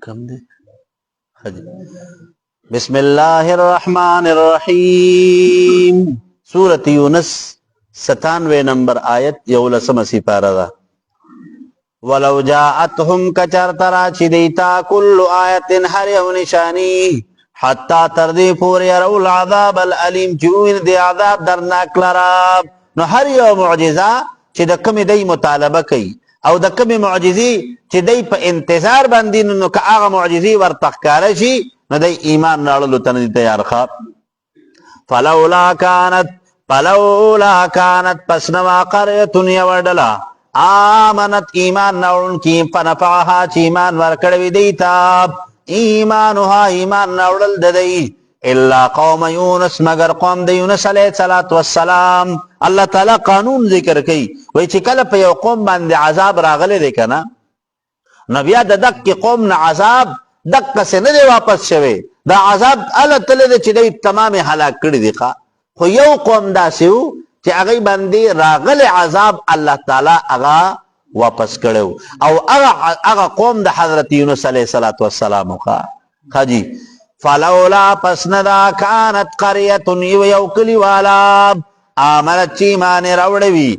کم دی بسم اللہ الرحمن الرحیم سورۃ یونس 97 نمبر آیت 11 سپارہ دا ولو جاءتهم کچرترا چی دیتا کل آیت ہر یو نشانی حتی تردی پوری یرو العذاب العلیم چوین دی عذاب درناک لراب نو ہر یو معجزہ چی دا کمی دی مطالبہ کئی او دا کمی معجزی چی دی پا انتظار بندین نو که آغا معجزی ورتخکارشی نو دی ایمان نارلو تندی تیار خواب فلولا کانت پسنوا قریتون یوردلا آمنت ایمان نارلون کی فنفعها چی ایمان ورکڑوی دیتا ایمانوها ایمان نارل ددی الا قوم یونس مگر قوم د یونس علیہ السلام اللہ تعالی قانون ذکر کئی وی چی کل پا یو قوم باند عذاب راغلے دے کنا نبیا دا دک کی قوم نا عذاب دک سے ندے واپس شوے دا عذاب اللہ تعالی دے چی دی تمام حلاک کردی دی خوا خو یو قوم دا سیو چی اغی باندی راغل عذاب اللہ تعالی اغا واپس کرو او اغا قوم دا حضرت یونس علیہ السلام خوا جی فلولا پسندا کانت قریتن یو کلی والا آمنت چی مانی روڑوی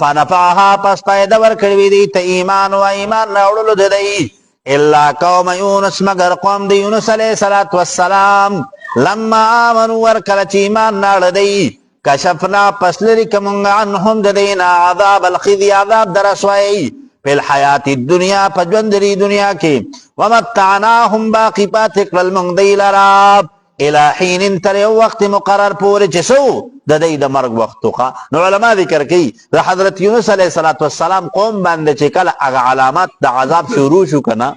فنفعها پس پایدور کروی دیتا ایمان و ایمان روڑلو دی الا قوم یونس مگر قوم دی یونس علیہ السلام لما آمنو ورکل چی ایمان نار دی کشفنا پس لرکمونگا عنہم دینا عذاب الخذی عذاب درسوائی فی الحیات الدنیا پجوندری دنیا کی ومتعناهم باقی پاتک للمنگ دی لراب الى حین انتر وقت مقرر پوری چسو دا دی دا مرگ وقتو خوا نو علماء ذکر کی دا حضرت یونس علیہ السلام قوم باندے چکل اگا علامات دا عذاب شروع شو کنا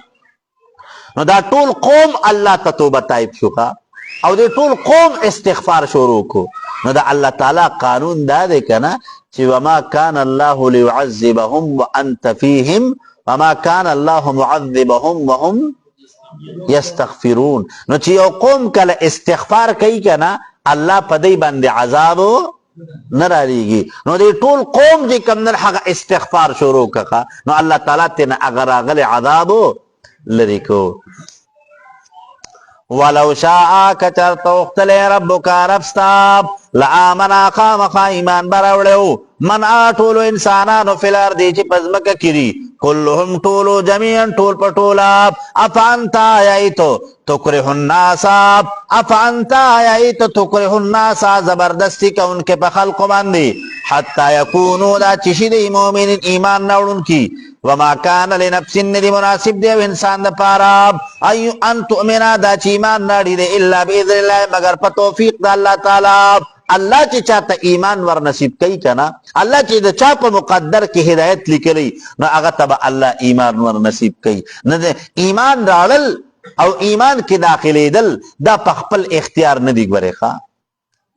نو دا طول قوم اللہ تتوبہ تائب شو کا او دا طول قوم استغفار شروع کو نو دا اللہ تعالی قانون دا دے کنا چی وما کان اللہ لیعذبهم وانت فیہم وما کان اللہ معذبهم وهم یستغفرون نو چی یو قوم کل استغفار کئی کنا اللہ پا دی بند عذابو نرالیگی نو دی طول قوم جی کم نر حق استغفار شروع ککا نو اللہ تعالیٰ تینا اگر آغل عذابو لرکو ولو شاء کچر توقتل ربکا ربستاب لآمنا خامخا ایمان براوڑیو من آٹولو انسانانو فی الاردی چی پزمک کری کلهم طولو جمیعن طول پر طولاب افانتا آیائیتو تکرہ الناسا افانتا آیائیتو تکرہ الناسا زبردستی کا ان کے پخلق باندی حتی یکونو دا چشی دی مومن ایمان نوڑن کی وما کان لنفس ندی مناسب دے انسان دا پاراب ایو ان تؤمنا دا چی ایمان ناڑی دے اللہ بیذر اللہ مگر پا توفیق دا اللہ تعالی اللہ چی چاہتا ایمان ور نصیب کئی کنا اللہ چی دا چاہ پا مقدر کی ہدایت لکلی نو اغتبا اللہ ایمان ور نصیب کئی ایمان راڑل او ایمان کی داخلی دل دا پخپل اختیار ندی گورے خواہ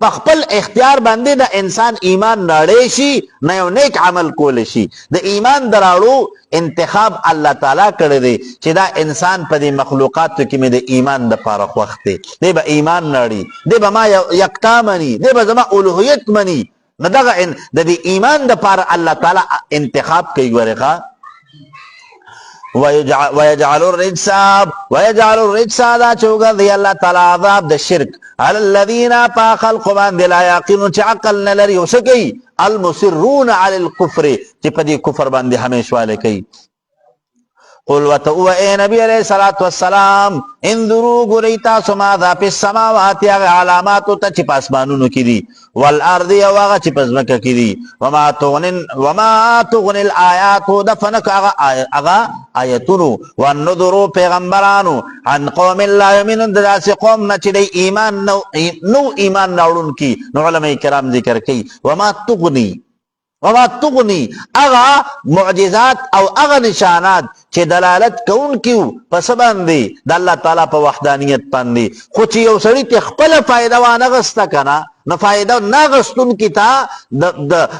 پخپل اختیار باندې دا انسان ایمان راړې شي نه یو نیک عمل کول شي د ایمان دراړو انتخاب الله تعالی کړی دی چې دا انسان په دې مخلوقاتو کې مې د ایمان د پاره خوښ دی دی به ایمان راړي دی به ما یکتا مني دی به زما الوهیت مني نو دغه د دې ایمان د پاره الله تعالی انتخاب کوي ورغه ويجعل الرجس دا چوغا دی اللہ تعالی عذاب دا شرک علی الذین پا خلق باندې لا یعقلون چی عقل نلری وسکی المصرون علی الكفر چی پا دی کفر باندې ہمیشوالے کئی قل وتو اے نبی علیہ السلام انظروا گریتا سماذا پی السماوات یا علاماتو تا چی پاسمانونو کی دی والارض یا واغا چی پزمکا کی دی وما تغن الآیاتو دفنک اغا آیتونو والنظرو پیغمبرانو عن قوم اللہ یمینن دراسی قوم نا چی دی ایمان نو ایمان نوڑن کی نو علماء کرام ذکر کی وما تغنی اغا معجزات او اغا نشانات چی دلالت کون کیو پس باندی دا اللہ تعالیٰ پا وحدانیت پاندی خود چی یو سڑی تی خپل فائدہ وانغستا کنا نو فائدہ ناغستون کی تا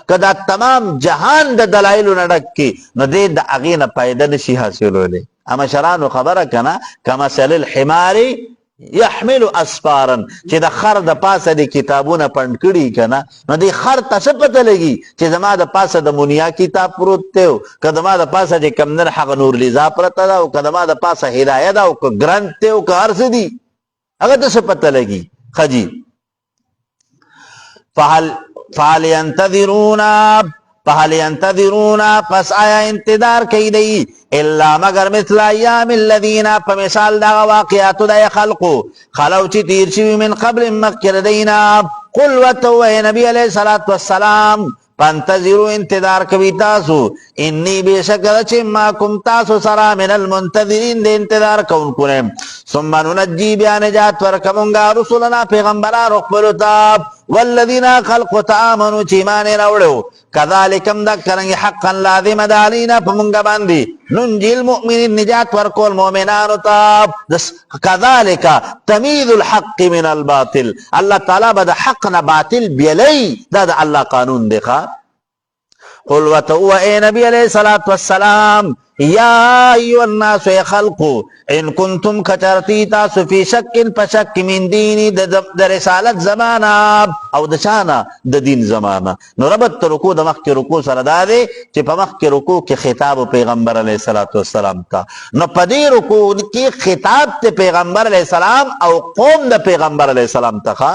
کدا تمام جہان دا دلائلو نڈک کی نو دے دا اغین فائدہ نشی حاصلو لے اما شرانو خبر کنا کما سل الحماری يحمل اسفارا چې د خر د پاسه د کتابونه پند کړي کنه نو د خر ته څه پته لګي چې زما د پاسه د مونیا کتاب پروت دی که زما د پاسه چې کم نه هغه نور لیزا پرته ده او که زما د پاسه هدایت ده او که ګرنت دی او که هر څه دي هغه ته څه پته لګي خجی فهل ينتظرون پس آیا انتظار کوي دی الا مگر مثل ایام الذین فمثال دا واقعات دا خلقو خلو چې تیر شوی من قبل مخکر دینا قل وتو نبی علیہ الصلوۃ والسلام فانتظروا انتظار کوي تاسو انی بشکر چې ما کوم تاسو سره من المنتظرین د انتظار کوونکو نه ثم ننجي بیا نجات ورکومنګا رسولنا پیغمبرانو خپل ته والذین خلقوا تآمنوا چې ایمان راوړو کذالکم دا کرنگی حقا لازم دالینا پا منگا باندی ننجی المؤمنین نجات ورکول مومنانو تاب کذالکا تمیز الحق من الباطل اللہ تعالی با دا حق نا باطل بیلی دا دا اللہ قانون دیکھا قل وتو اے نبی علیہ السلام یا ایو الناس اے خلقو ان کنتم کچرتی تاسو فی شک پشک من دینی د رسالت زمانا او د چانا د دین زمانا نو ربط رکو د مخ کی رکو سره دا دی چې په مخ کی رکو کې خطاب پیغمبر علیہ الصلوۃ والسلام تا نو په دې رکو کې خطاب ته پیغمبر علیہ السلام او قوم د پیغمبر علیہ السلام ته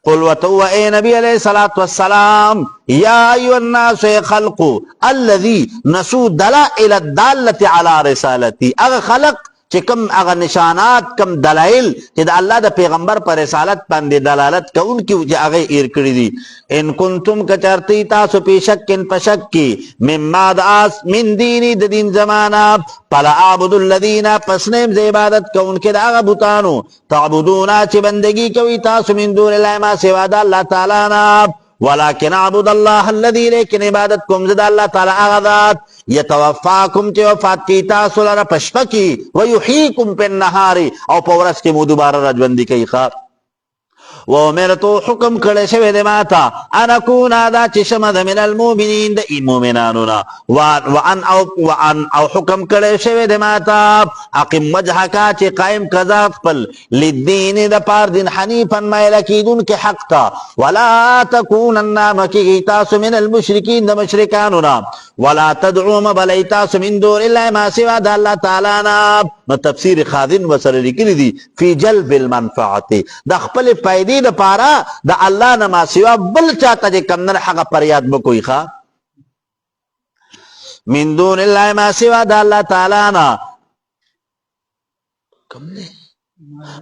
قل وتو اے نبی علیہ الصلوۃ والسلام یا ایو الناس خلقو الذی نسو دلائل الدالة علی رسالتی اغا خلق چې کم اغا نشانات کم دلائل چې د الله د پیغمبر پر رسالت باندې دلالت کوونکي چې هغه ایر کړی دي ان کنتم کچرتی تاسو په شک پشک مما داس من دینی د دین زمانہ فلا اعبد الذین پس نیم ز عبادت کوونکي د هغه بوتانو تعبدون چې بندگی کوي تاسو من دون الله ما سوا د الله تعالی نه ولكن عبد الله الذي لیکن عبادت کوم زد الله تعالی هغه ذات یتوفاکم چې وفات کی تاسو لره پشپکی ويحييكم بالنهار او په ورځ کې مو دوباره راځوندي کوي ښا وامرتو حکم کړی شوی دی ماته ان اکون دا چې شمه د من المؤمنین د مؤمنانو نه وان او حکم کړی شوی دی ماته اقم وجهک چې قائم کذا خپل للدین د پار دین حنیفا مایل کیدونکي حق ته ولا تکونن مکیږي تاسو من المشرکین د مشرکانو نه ولا تدعو مبلی تاسو من دون الله ما سوا د الله تعالی نه نو تفسیر خازن وسره لیکلی دی فی جلب المنفعه د خپل فائدې د پاره د الله نه ما سوا بل چاته چې کمنر حق پریاد بکوي ښا من دون الله ما سوا د الله تعالی نه کوم نه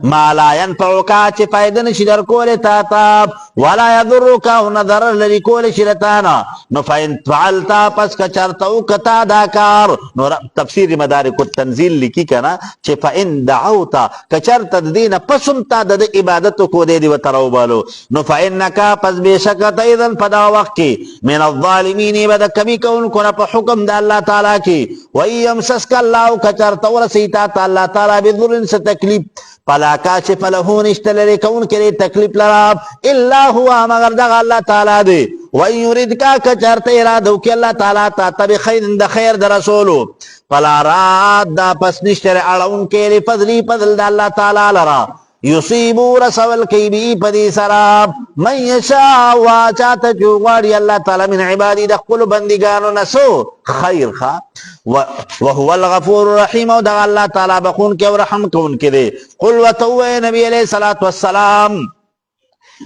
ما لا ينفعك چې فائدہ نشي در کوله تا تا ولا يضرك ونظر لري کوله شرطانا نو فإن فعلت پس کا چرتو کتا دا کار نو تفسیر مدارک التنزيل لکی کنا چې فإن دعوت کچرت دین پسم تا د عبادت کو دې دی وترو بالو نو فإنك پس بشکت اذن پدا وخت من الظالمین بد کمی کون کو په حکم د الله تعالی کی ويمسسك الله کچرت ورسیتا الله تعالی بذل س تکلیف فلا کاشف له نشته لري کون کې تکلیف لرا الا هو مگر دغه الله تعالی دی و يريدك کچرته اراده وکي الله تعالی ته تبي خیر د خیر د رسولو فلا راد پس نشته اړون کې فضل فضل د الله تعالی لرا یصیب رسول کی بی پدی سراب من یشاء واچات جوغاری اللہ تعالی من عبادی دخل بندگانو نسو خیر خوا وهو الغفور الرحیم او دغا اللہ تعالی بخون کے ورحم کون کے دے قل وتوے نبی علیہ الصلوۃ والسلام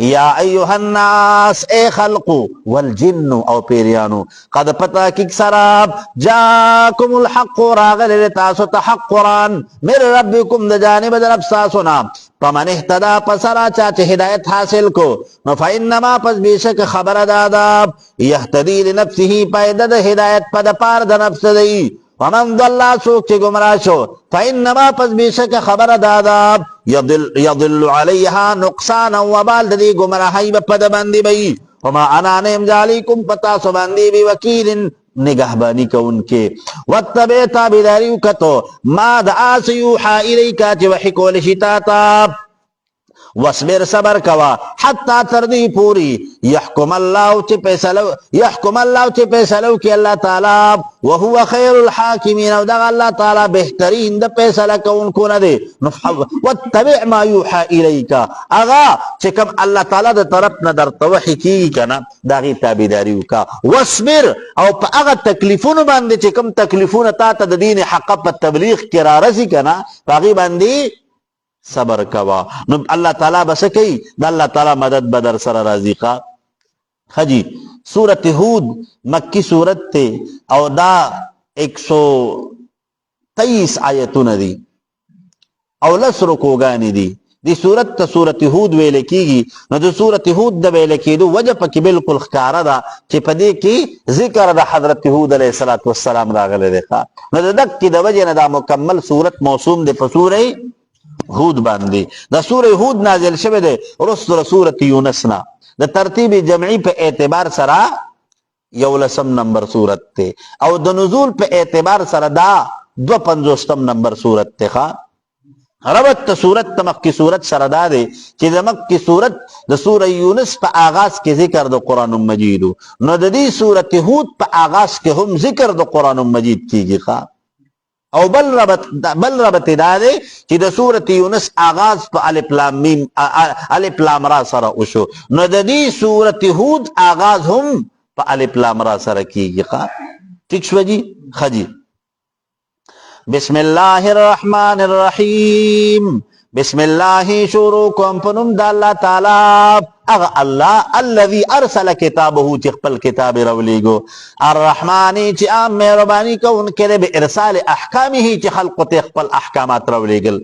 یا ایها الناس اے خلقو والجن او پیریانو قد پتا کی سراب جاکم الحق راغل لتاسو تحق قرآن من ربکم د جانب در افساسنا فمن اهتدا پسرا چاچ ہدایت حاصل کو فإنما پس بیشک خبر دادا یهتدی لنفسه پیدد ہدایت پد پار د نفس دی ومن ضل سوک چی گمراہ شو فإنما پس بیشک خبر دادا یضل علیها نقصانا وبال دی گمراہی بپد بندی بی وما انا نیم جالیکم پتا سو بندی بی وکیل نگہبانی کو ان کے واتبع تابداریو کتو ما دعا سیوحا الیکا چی وحی کول شتاتا وصبر صبر کوا حتا تر دې پوری يحكم الله چې فیصلو کی الله تعالی وهو خير الحاکمین او دغه الله تعالی بهترین د فیصله کوونکو نه دی. واتبع ما يوحى الیک اغا چې کوم الله تعالی د طرف نه درته وحی کیږي کنه دغه تابعداري وکا. واصبر او په هغه تکلیفونو باندې چې کوم تکلیفونه تا ته د دین حق په تبلیغ کې را رسي کنه هغه باندې صبر کوا. نو الله تعالی بس کوي د الله تعالی مدد بدر سره راضی کا. خجی سورت ہود مکی سورت تے او دا 123 آیتون دی او لس رکوگانی دی سورت تا سورت ہود ویلے کیگی. نو دا سورت ہود دا ویلے کی دو وجہ پا کی بالکل خکارا دا چی پا دے کی ذکر دا حضرت ہود علیہ السلام راغلے دیکھا. نو دا دک کی دا وجہ نا دا مکمل سورت موسوم دے پا سورہ ہود باندی. دا سورہ ہود نازل شوه دے رسول سورت یونسنا د ترتیب جمعی په اعتبار سره 11 نمبر صورت ته او د نزول په اعتبار سره دا 52 نمبر صورت ته. ربط صورت تمک کی صورت سره دا دی چې د مکی صورت د سوره یونس په آغاز کې ذکر د قران مجید نو د دې سورت هود په آغاز کې هم ذکر د قران مجید کیږي. او بل ربط دا دی چې د سورت یونس آغاز په الف لام میم الف لام را سره وشو نو د دې سورت هود آغاز هم په الف لام را سره کیږي. ٹھیک شو جی. خجی بسم الله الرحمن الرحیم بسم الله شروع کوم په نوم د الله تعالی اغه الله الذي ارسل كتابه چې خپل کتاب راولېګو الرحمن چې عام مهرباني کوونکی به ارسال احکامه چې خلق ته خپل احکامات راولېګل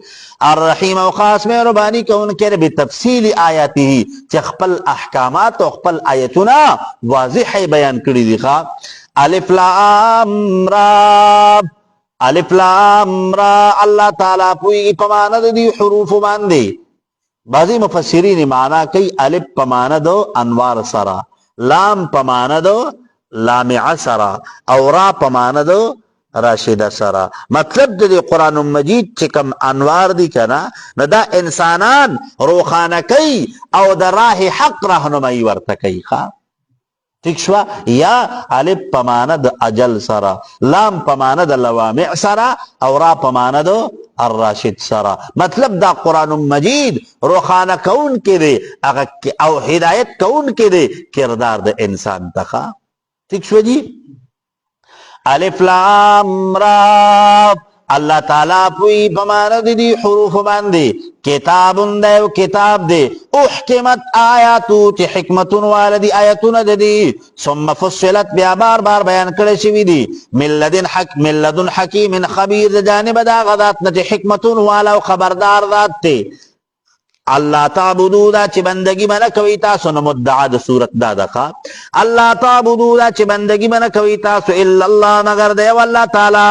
الرحیم او خاص مهرباني کوونکی به تفصیل آیاته چې خپل احکامات او خپل آیتونه واضح بیان کړی دي. الف لام را الف لام را الله تعالی پوی په معنا د دې حروف باندې. بعضی مفسرین معنا کوي الف په معنا د انوار سره لام په معنا د لامع سره او را په معنا د راشده سره. مطلب د قرآن مجید چې کوم انوار دي کنه نو دا انسانان روخانه کوي او د راه حق راهنمایي ورته کوي. ٹھیک شوا. یا الف پمانه د اجل سره لام پمانه د لوامع سره او را پمانه د الراشد سره. مطلب دا قرآن مجید روخانه کون کې دی او هدایت کون کې دی کردار د انسان ته. ٹھیک شو جی. الف لام را الله تعالی پوی پمانه د دې حروف باندې کتابون دی او کتاب دی احکمت آیاتو چې حکمتون والدی آیاتونه د دې ثم فصلت بیا بار بار بیان کړی شوی دی من لدن حکیم خبیر د جانب دا غذات نه حکمتون والا او خبردار ذات ته. الله تعبدو دا چې بندگی منه کوي تاسو نو مدعا د صورت دا دغه الله تعبدو دا چې بندگی منه کوي تاسو الا الله مگر دی والله تعالی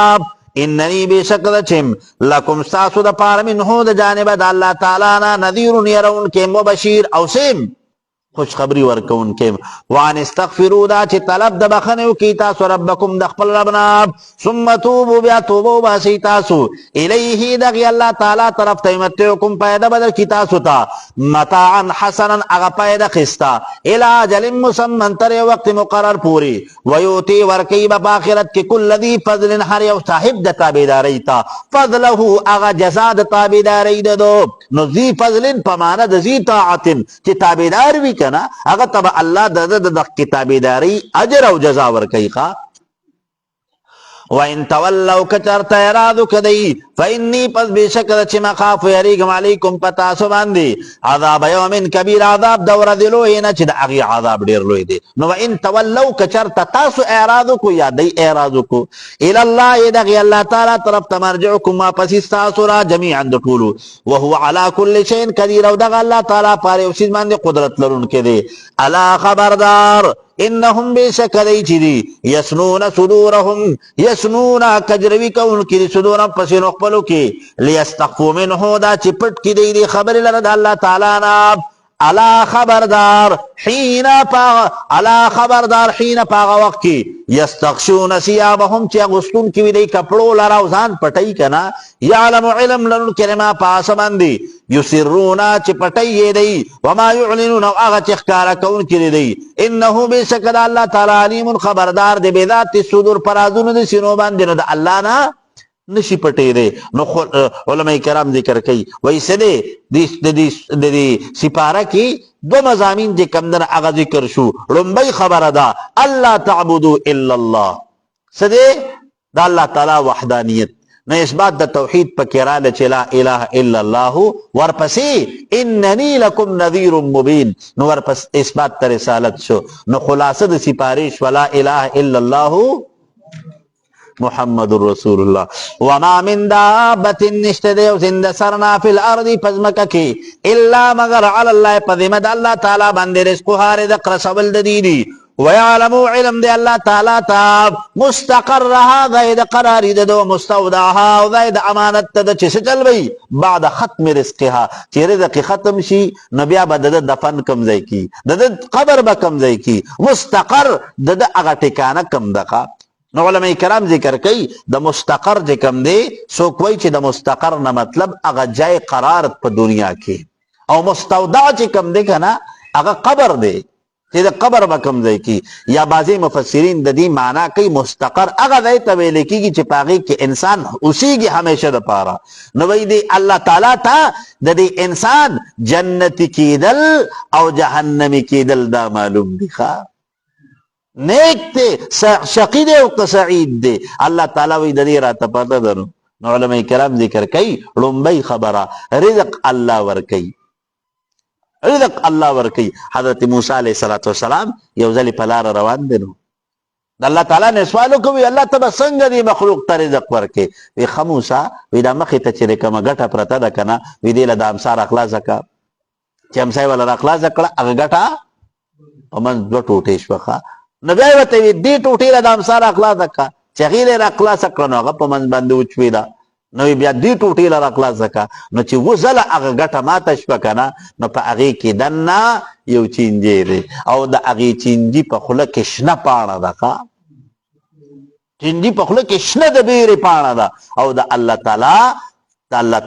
اننی بشک چم لکم ساسو د پار منه د جانب د الله تعالی نا نذیر يرون کې مبشیر او سیم خوش خبری ورکون کې. وان استغفروا دا چې طلب د بخنه کی تاسو ربکم د خپل ربنا ثم توبوا بیا توبه باسی تاسو الیه دغی الله تعالی طرف ته متعکم پیدا بدل کی تاسو ته متاعا حسنا اغه پیدا خستا الی اجل مسمى تر وقت مقرر پوری ویوتی ورکی په اخرت کې کل ذی فضل هر یو صاحب د تابعداري تا فضله اغه جزاء د تابعداري دو. نو ذی فضل پمانه د ذی طاعت چې تابعدار وی اگر تب اللہ د کتابداری اجر او جزا ورکئی. وَإِن تَوَلَّوْا كَچَرْتَ اعراض کدی فإني پس بشکر چھ مخاف یریگم علیکم پتا سو باندې عذاب یوم کبیر عذاب دور دلوی نه چې د هغه عذاب ډیر لوی دی. نو وإن تولوا کچرت تاسو اعراض کو یا دی اعراض کو الی الله دغی الله تعالی طرف تمرجعکم ما پس تاسو را جميعا د ټولو وهو على كل شيء قدیر او دغ الله تعالی پر یو شی باندې قدرت لرونکي دی. الا خبردار انهم بشکری چری یسنون صدورهم یسنون کجروی کون کی صدورهم پسینو خپلو کی لیستخفوا منه دا چپټ کی دی خبر لره د الله تعالی نه الا خبردار حين پاغ وقت کی یستغشون ثيابهم چې اغوستون کی وی دی کپړو لرا ځان پټی کنا یعلم علم لن کرما پاسمن دی یسرون چې پټی دی وما يعلنون او هغه چې ښکارا کون کی دی انه بشکل الله تعالی علیم خبردار دی بذات الصدور پرازونو د سینو باندې نو د الله نه نشي پټې دی. نو علماء کرام ذکر کوي وایي څه دی د دې سپاره کې دو مضامین چې کوم دنه هغه ذکر شو. لومبۍ خبره ده الله تعبدوا الا الله، څه دی د الله تعالی وحدانیت، نو اثبات د توحید پکې راله چې لا اله الا الله، ورپسې انني لکم نذیر مبین، نو ورپس اثبات ته رسالت شو. نو خلاصه د سپارش ولا اله الا الله محمد رسول الله. وما من دابت نشته دی او زنده سرنا فی الارض پزمکه کې الا مگر علی الله پذمد الله تعالی باندې رزقها رزق رسول د دی ويعلم علم دی الله تعالی تا مستقرها زید قرار د مستودعها او زید امانت د چس چلوي بعد ختم رزقها چې رزق ختم شي نو بیا به د دفن کم ځای کی د قبر به کم ځای کی مستقر د هغه ټکانه کم دغه. نو علماء کرام ذکر کوي د مستقر چې کم دی څوک وایي چې د مستقر نه مطلب هغه ځای قرار په دنیا کې، او مستودع چې کم دی کنه هغه قبر دی چې د قبر به کم ځای کی. یا بعضې مفسرین د دې معنا کوي مستقر هغه ځای ته ویل کېږي چې په هغې کې انسان اوسېږي همیشه دپاره. نو وایي دی الله تعالی ته د دې انسان جنتي کېدل او جهنمي کېدل دا معلوم دي ښه نیک دی شقی دی او سعید دی. الله تعالی وی د دې راته پته ده. نو علماء کرام ذکر کوي لومبۍ خبره رزق الله ورکوي، رزق الله ورکوي. حضرت موسی علیه السلام یو ځلې په لاره روان دی، نو د الله تعالی نه سوال وکړي الله ته به څنګه دې مخلوق ته رزق ورکړي؟ وی ښه موسی وی دا مخې ته چې کومه ګټه پرته ده که نه وی دې له د امسا راخلاصه کړه. چې امسا یې وله راخلاصه کړه هغه ګټه په منځ دوه ټوټې شوه. نو بیا یې ورته وي دې ټوټې له د امسا راخلاصه کړه، چې هغې له یې راخلاصه کړه نو هغه په منځ باندې وچوېده. نو بیا دې ټوټې له راخلاصه کړه، نو چې اووه ځله هغه ګټه ماته شوه که نه نو په هغې کې دننه یو چینجی دی او د هغې چینجي په خوله کې شنه پاڼه ده ښه چینجي په خوله کې شنه د بیرې پاڼه ده او د الله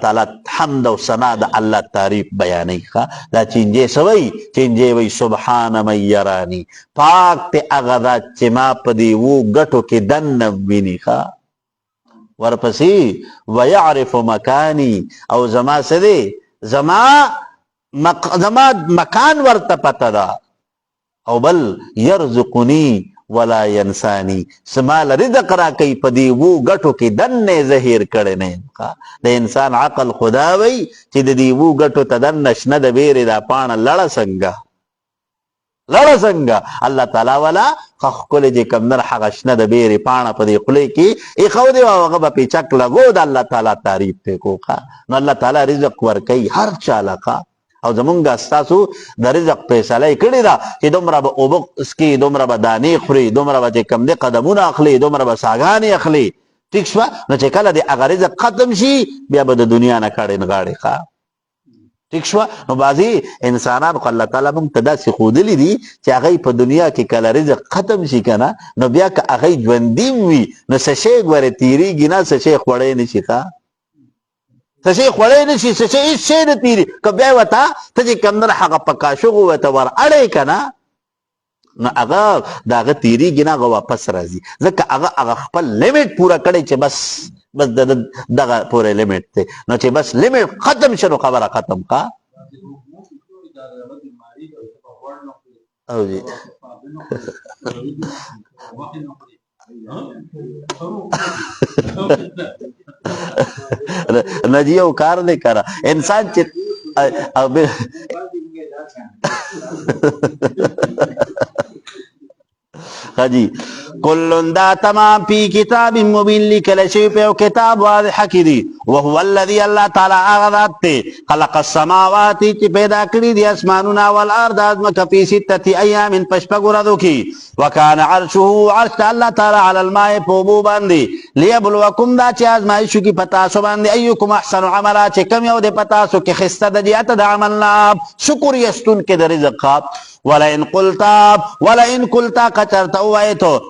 تعالی حمد او ثنا د الله تعریف بیانوي ښه. دا چینجی څه وایي؟ چینجی وایي سبحان من یرانی، پاک دی هغه ذات چې ما په دې اوو ګټو کې دننه ویني ښه. ورپسې ویعرف مکانی، او زما څه دی زما مکان ورته پته ده، او بل یرزقنی ولا ینسانی، سمال رزق را کوي په دې اوو ګټو کې دننه زه هېر کړی نه یم. د انسان عقل خدا وی چې د دې اوو ګټو ته دننه شنه د بیرې دا پاڼه لړه څنګه الله تعالی والا ښکلې چې کوم نه هغه شنه د بیرې پاڼه په دې خولې کې ایښودې او هغه به پیچک لګو د الله تعالی تعریف پې کوو. نو الله تعالی رزق ورکوي هر چا له او زمونږ ستاسو د رزق فیصله یې کړې ده چې دومره به اوبه څکي، دومره به دانې خوري، دومره به چې کوم دی قدمونه اخلي، دومره به ساګانې اخلي. ټیک شوه؟ نو چې کله د هغه رزق ختم شي بیا به د دنیا نه کړې نغاړې ښه. ټیک شوه؟ نو بعضې انسانان خو الله تعالی موږ ته داسې ښودلي دي چې هغوی په دنیا کې کله رزق ختم شي که نه نو بیا که هغوی ژوندي وي نو څه شی ګورې تېرېږي نه، څه شی خوړی نه شي ښه څه شی خوړی نه شي، څه شی هېڅ شی نه تېري. که بیا ورته ته چې کوم نه هغه په کاشغو ورته ور اړی که نه نو هغه د هغه تېرېږي نه، هغه واپس راځي ځکه هغه خپل لیمټ پوره کړی چې بس د دغه پورې لیمټ دی. نو چې بس لیمټ ختم شي نو خبره ختم ښه. او جی نجی یو کار دی کنه انسان چې خجی کلن دا تمام پی کتاب مبین لیکل شوی په یو کتاب واضح کې دی. وهو الذي الله تعالی هغه ذات دی خلق السماوات چې پیدا کړی دي اسمانونه والارض ازمکه په 6 ایام پشپږ ورځو کې وکانه عرشه عرش الله تعالی علی الماء په اوبو باندې لیبلوکم دا چې ازمایښ کی پتا سو باندې ایکم احسن عملا چې کم یو د پتا سو کې خسته د دیات د عملنا شکر یستون کې د رزق ولئن قلتا کچرتا وایتو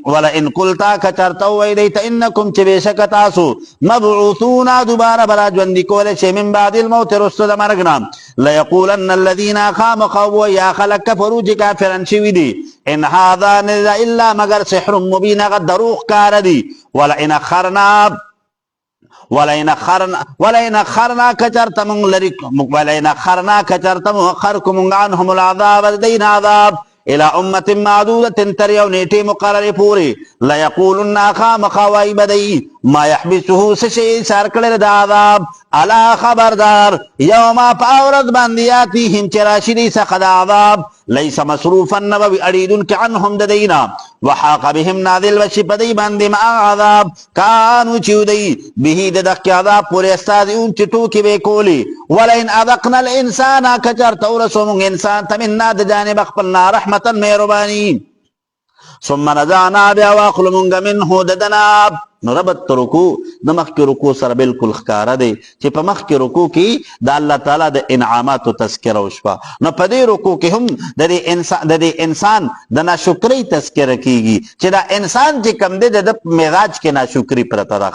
ولئن قلتا کچرتا وایدیت انکم چې بشک تاسو مبعوثون دوباره برا ژوند کول شي من بعد الموت رسل مرغنا ليقولن الذين خامخوا يا خلق كفروا كافرا شوي دي ان هذا الا مگر سحر مبين غ دروغ کار دي ولئن اخرنا كچرتم اخركم عنهم العذاب دين عذاب الى امه معدوده تريو نيتي مقرر پوری لا يقولن خامخوای بدی ما يحبسه سشي سارکل د عذاب الا خبردار يوم فاورد باندياتهم چراشدي سخد عذاب ليس مصروفا نبوي اريدن عنهم ددينا وحاق بهم نازل وشي بدی باندې ما عذاب كانوا چودي به ددک عذاب پوری استادون چټو کې به کولی ولئن اذقنا الانسان كچرت ورسوم انسان تمنا د جانب خپلنا رحمتا مهرباني ثم نزعنا بها واخل منغ منه ددنا نربط رکوع د مخکې رکوع سره بالکل ښکاره دی چې په مخکې رکوع کې د الله تعالی د انعاماتو تذکره وشوه نو په دې رکوع کې هم د دې انسان د ناشکرۍ تذکره کیږي چې دا انسان چې کم دی د مزاج کې ناشکري پرته ده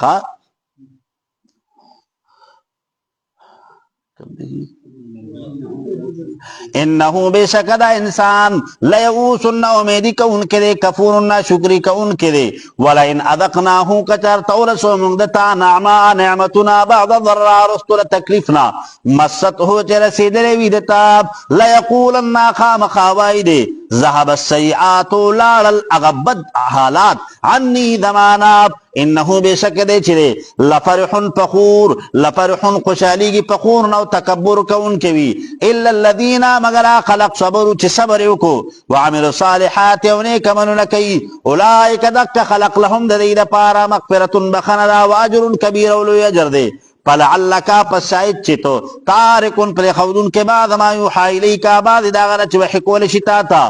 انه بشک دا انسان لیئوس امیدی کون کرے کفور ناشکری کون کرے ولئن اذقناه کچر تورسو مندتا نعما نعمتنا بعد ضرر رستل تکلیفنا مسته چرسی دلوی دتا لیقولن خام خوائی دے ذهب السیئات لال الاغبد حالات عنی دماناب انه بشک دے چرے لفرح فخور لفرح خوشحالی فخور نو تکبر کون کوي الا الذين مگر خلق صبروا چې صبر وکړو وعملوا الصالحات ونیک عملونه کوي اولئک دک خلق لهم د دې لپاره مغفرة بخنه واجر كبير ولوی اجر دی فلعلک پسایت چتو تارکن پر خودن کے بعد ما یوحی الیکا بعد داغره چې وحی کول شتا تا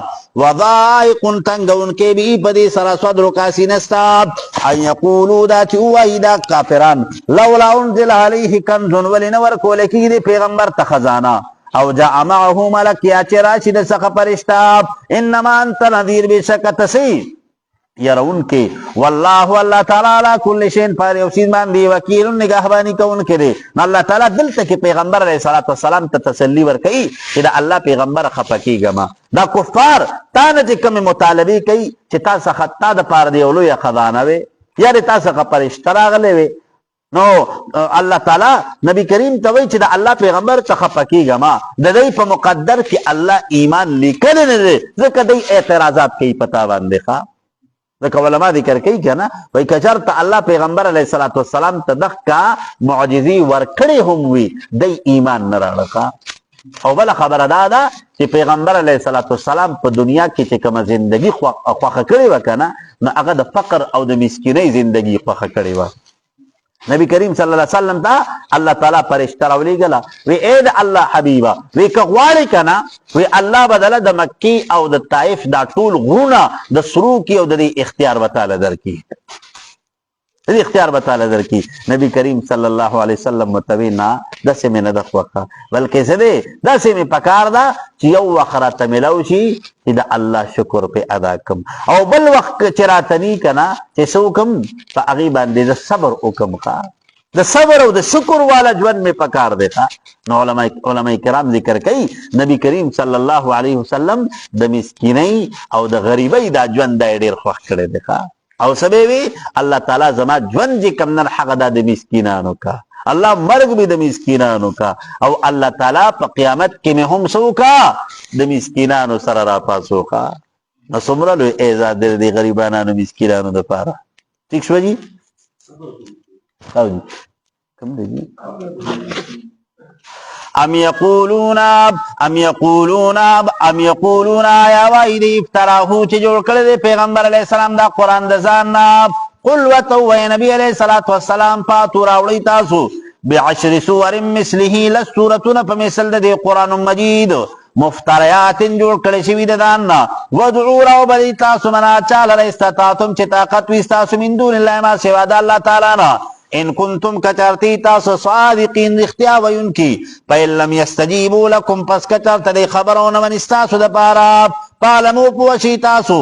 وضائق تنگون کے بھی بدی سرا صدر کا سینستا ان یقولوا دا چې وای دا کافران لولا انزل علیه کنز ولنور کول کی دی پیغمبر ته خزانه او جاء معه ملک یا چې راشد څخه فرشتہ انما انت نذیر بشک تسی يرون کے والله الله تعالی علی کل شیء پر یو چیز باندې وکیل نگہبانی کون کرے الله تعالی دل تک پیغمبر علیہ الصلوۃ والسلام ته تسلی ور کوي چې دا الله پیغمبر خفقیګما دا کفار تا نه کوم مطالبه کوي چې تاسو خطا د پاره دی ولوی خزانه وي یا تاسو پر اشتراغله وي نو الله تعالی نبی کریم ته وی چې دا الله پیغمبر ته خفقیګما د دې په مقدر کې الله ایمان لیکل نه دي ځکه دې اعتراضات کوي پتا باندې ښا ذکر علماء ذکر کوي کنه وای کچرت الله پیغمبر علیه الصلاۃ والسلام تدخ کا معجزي ورکړي هم وي د ایمان نه راړه او بل خبره ده چې پیغمبر علیه الصلاۃ والسلام په دنیا کې چې کوم ژوندۍ خوخه کړې وکنه نو هغه د فقر او د مسکینۍ ژوندۍ خوخه کړې و نبی کریم صلی الله علیه وسلم ته الله تعالی فرشتہ راولېږله وی اے د الله حبیبا وی که غواړې کنه وی الله بدله د مکی او د طائف دا ټول غرونه د سرو کی او د اختیار وتعالى درکې د اختیار وتعالى درکې نبی کریم صلی الله علیه وسلم متوینا د سیمه نه د خوخه بلکې څه دی د سیمه پکار دا چې یو وخره ته ملو شي چې د الله شکر په ادا کوم او بل وخت چې راتنی کنه چې څوکم په هغه باندې د صبر وکم کا د صبر او د شکر والا ژوند می پکار دیتا نو علماء کرام ذکر کوي نبی کریم صلی الله علیه وسلم د مسکینۍ او د غریبۍ دا ژوند ډیر خوښ کړی دی او سببی الله تعالی زما ژوند چې کم نن حق د مسکینانو کا الله مرګ به د مسکینانو کا او الله تعالی په قیامت کې مې هم سوکا د مسکینانو سره را پاسو کا نو څومره لوی اعزاز د غریبانو مسکینانو لپاره ٹھیک شو جی او جی کوم دی ام یقولون یا وای دی افتراهو چې جوړ کړی دی پیغمبر علیه السلام دا قرآن د ځان نه قل وتوي نبی علیہ الصلوۃ والسلام پاتو راوړی تاسو بعشر سور مثله لسورتون په مثل د قرآن مجید مفتریات جوړ کړی شوي د ځان نه ودعوا راوبلئ تاسو منا چا لره استطعتم چې طاقت وي ستاسو من دون الله ما سوا د الله تعالی نه ان کنتم کچرتی تاسو صادقین رښتیا ویونکي فإن لم يستجیبوا لکم پس کچرته دی خبرونه من ستاسو دپاره فاعلموا پوه شئ تاسو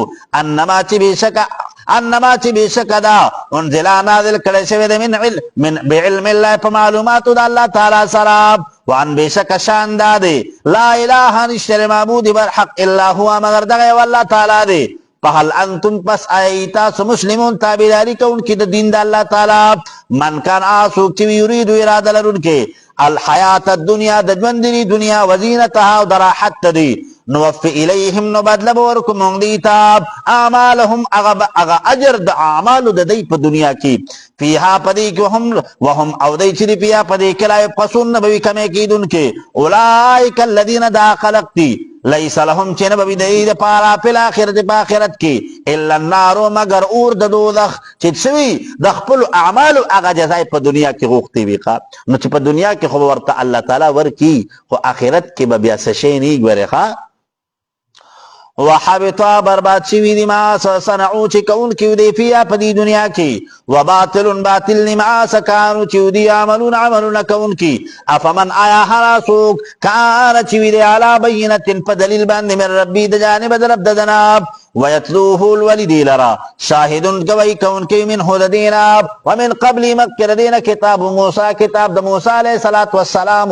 انما چې بېشکه دا انزلا نازل کړی شوی دی من بعلم الله په معلوماتو د الله تعالی سره وان بېشکه شان دا دی لا اله نشته معبود برحق الا هو مگر دغه یو الله تعالی دی فهل انتم پس ای تاسو مسلمون تابعداري کوونکي د دین د الله تعالی من کان څوک چې یرید اراده لرونکي الحیات الدنیا د ژوندني دنیا وزینتها او د راحت دی نوفي الیهم نو بدله به ورکو موږ دوی ته اعمالهم هغه اجر د اعمالو د دوی په دنیا کې فیها په دې کې وهم او دوی چې دي فیها په دې کې لا یبخسون نه به وي کمې کېدونکي اولئک الذین دا خلق دي لیس لهم چې نه به وي د دوی دپاره فی الاخرة په آخرت کې الا النار مگر اور د دوزخ چې شوي د خپلو اعمالو هغه جزا په دنیا کې غوښتې وي نو چې په دنیا کې خو به ورته الله تعالی ورکي خو آخرت کې به بیا څه شی نه ګورې وحبطا برباد شوی دی ما صنعو چې کوونکي دی فيها په دې دنیا کې وباطل باطل ما سکانو چې دی عملونه کوونکي افمن آیا هر څوک کان چې دی علی بینه په دلیل باندې من ربي د جانب د رب دنا ويتلوه الولدي لرا شاهد گوی کوونکي من هو دینا ومن قبل مکر دینا کتاب موسی کتاب د موسی علیه الصلاۃ والسلام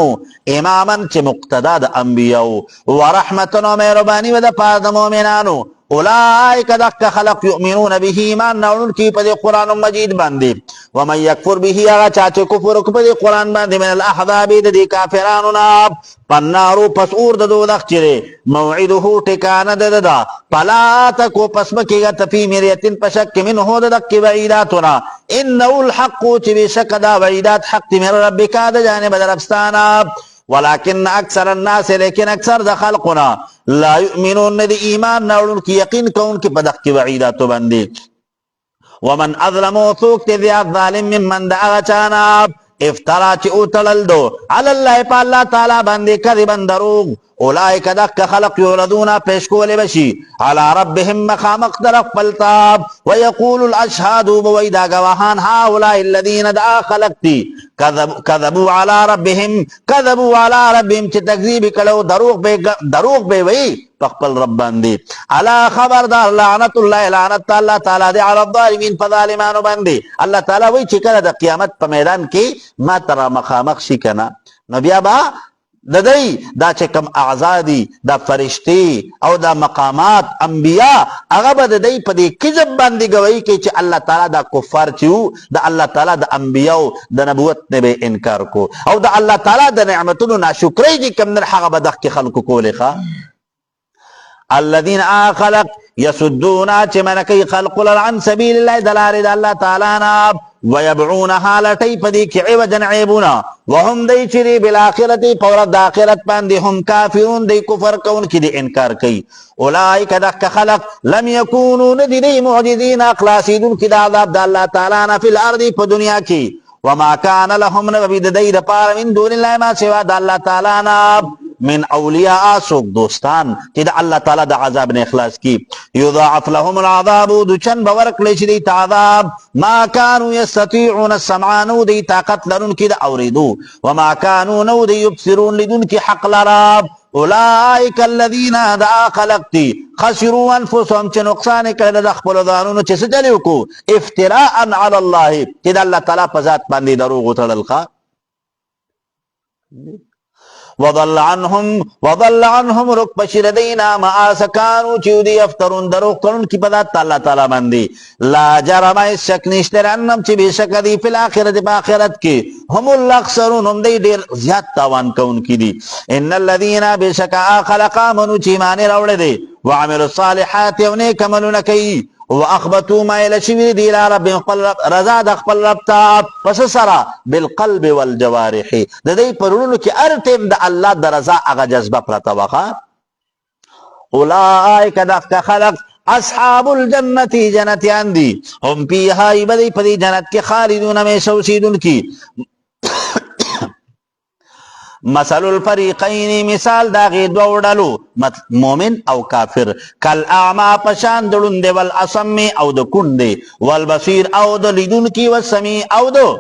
اماما چې مقتدا د انبیاء ورحمت و مهربانی و د پاره مؤمنانو اولئک دک خلق یؤمنون به ایمان راوړل کی په قرآن مجید باندې ومن یکفر به هغه چا چې کفر وکړي په قرآن باندې من الاحزاب د کافرانو نه پنارو پس اور د دوزخ چره موعده ټکانه ده فلا تکو پس مکیږه تفی مریتن پشک من هو دک وعیداتنا انه الحق چې بشک دا وعیدات حق من ربک د جانب درفستانه ولكن اکثر الناس لیکن اکثر د خلقنا لا يؤمنون د ایمان ناولون کی یقین کون کی بدق کی وعیداتو باندې ومن اظلم څوک ته زیات ظالم ممن دعا چانا افترا چې او تلل دو علی الله په الله تعالی باندې کذبا دروغ اولئک دک خلق یولدون پیش کول بشي على ربهم مخامق در خپلتا ويقول الاشهاد بويدا گواهان هؤلاء الذين دعا خلقتي كذبوا على ربهم چې تکذیب کړو دروغ به وي خپل رب باندې الا خبردار لعنت الله لعنت الله تعالی دی علی الظالمین فظالمانو باندې الله تعالی وی چې کله د قیامت په میدان کې ما ترى مخامخ شي کنه نو بیا با د دې دا چې کوم اعزادي د فرشتي او د مقامات انبیا هغه به د دې په دې کذب باندې گواہی کوي چې الله تعالی دا کفار چې د الله تعالی د انبیاو د نبوت نه به انکار کو او د الله تعالی د نعمتونو ناشکری چې کوم نه هغه به د خلکو کولې الذين خلق يسدون چې منکي خلق عن سبيل الله دلار د الله تعالی نه ويبعونها لټي پدې کې عوجا عيبونه وهم دی چې بالاخره پر د اخرت باندې هم کافرون دی کفر کون کې دی انکار کوي اولئک دک خلق لم يكونوا ندي معجزين اخلاصون کې د عذاب د الله تعالی نه په الارض په دنیا کې وما كان لهم نبي د دې لپاره من دون الله ما سوا د الله تعالی نه من اولیاء سوک دوستان چې د الله تعالی د عذاب نه اخلاص کی یضاعف لهم العذاب دچن بورک لشي دی عذاب ما كانوا يستطيعون السمع نو دی طاقت لرون کی د اوریدو وما كانوا نو دی يبصرون لدون کی حق لراب اولئک الذين دعا خلقتي خسروا انفسهم چې نقصان کړل د خپل ځانونو چې څه چلیو کو افتراء علی الله چې د الله تعالی په ذات باندې دروغ وتړل وضل عنهم ركب شردینا ما سکانو چې دی افترون دروغ کړون کی په ذات الله تعالی باندې لا جرم شک نشته انم چې بشک دی په آخرت په آخرت کې هم الاخسرون هم دی ډیر زیات تاوان کون کی دي ان الذين بشک خلق امنوا چې مان راوړل دي وعملوا الصالحات او نیک عملونه کوي واخبتوا ما الى شوی دی رب رضا د خپل رب ته پس سره بالقلب والجوارح د دې پرونو کې ارتم د الله د رضا هغه جذبه پرته واخا اولئک دک خلق اصحاب الجنتی جنتیان دی هم پیها ایبدی پدی جنت کی خالدون ہمیشہ اوسیدون کی مثل الفریقین مثال داغی دو ڈلو مومن او کافر کل اعما پشان دڑن دے والاصم او دو کن دے والبصیر او دو لیدن کی والسمیع او دو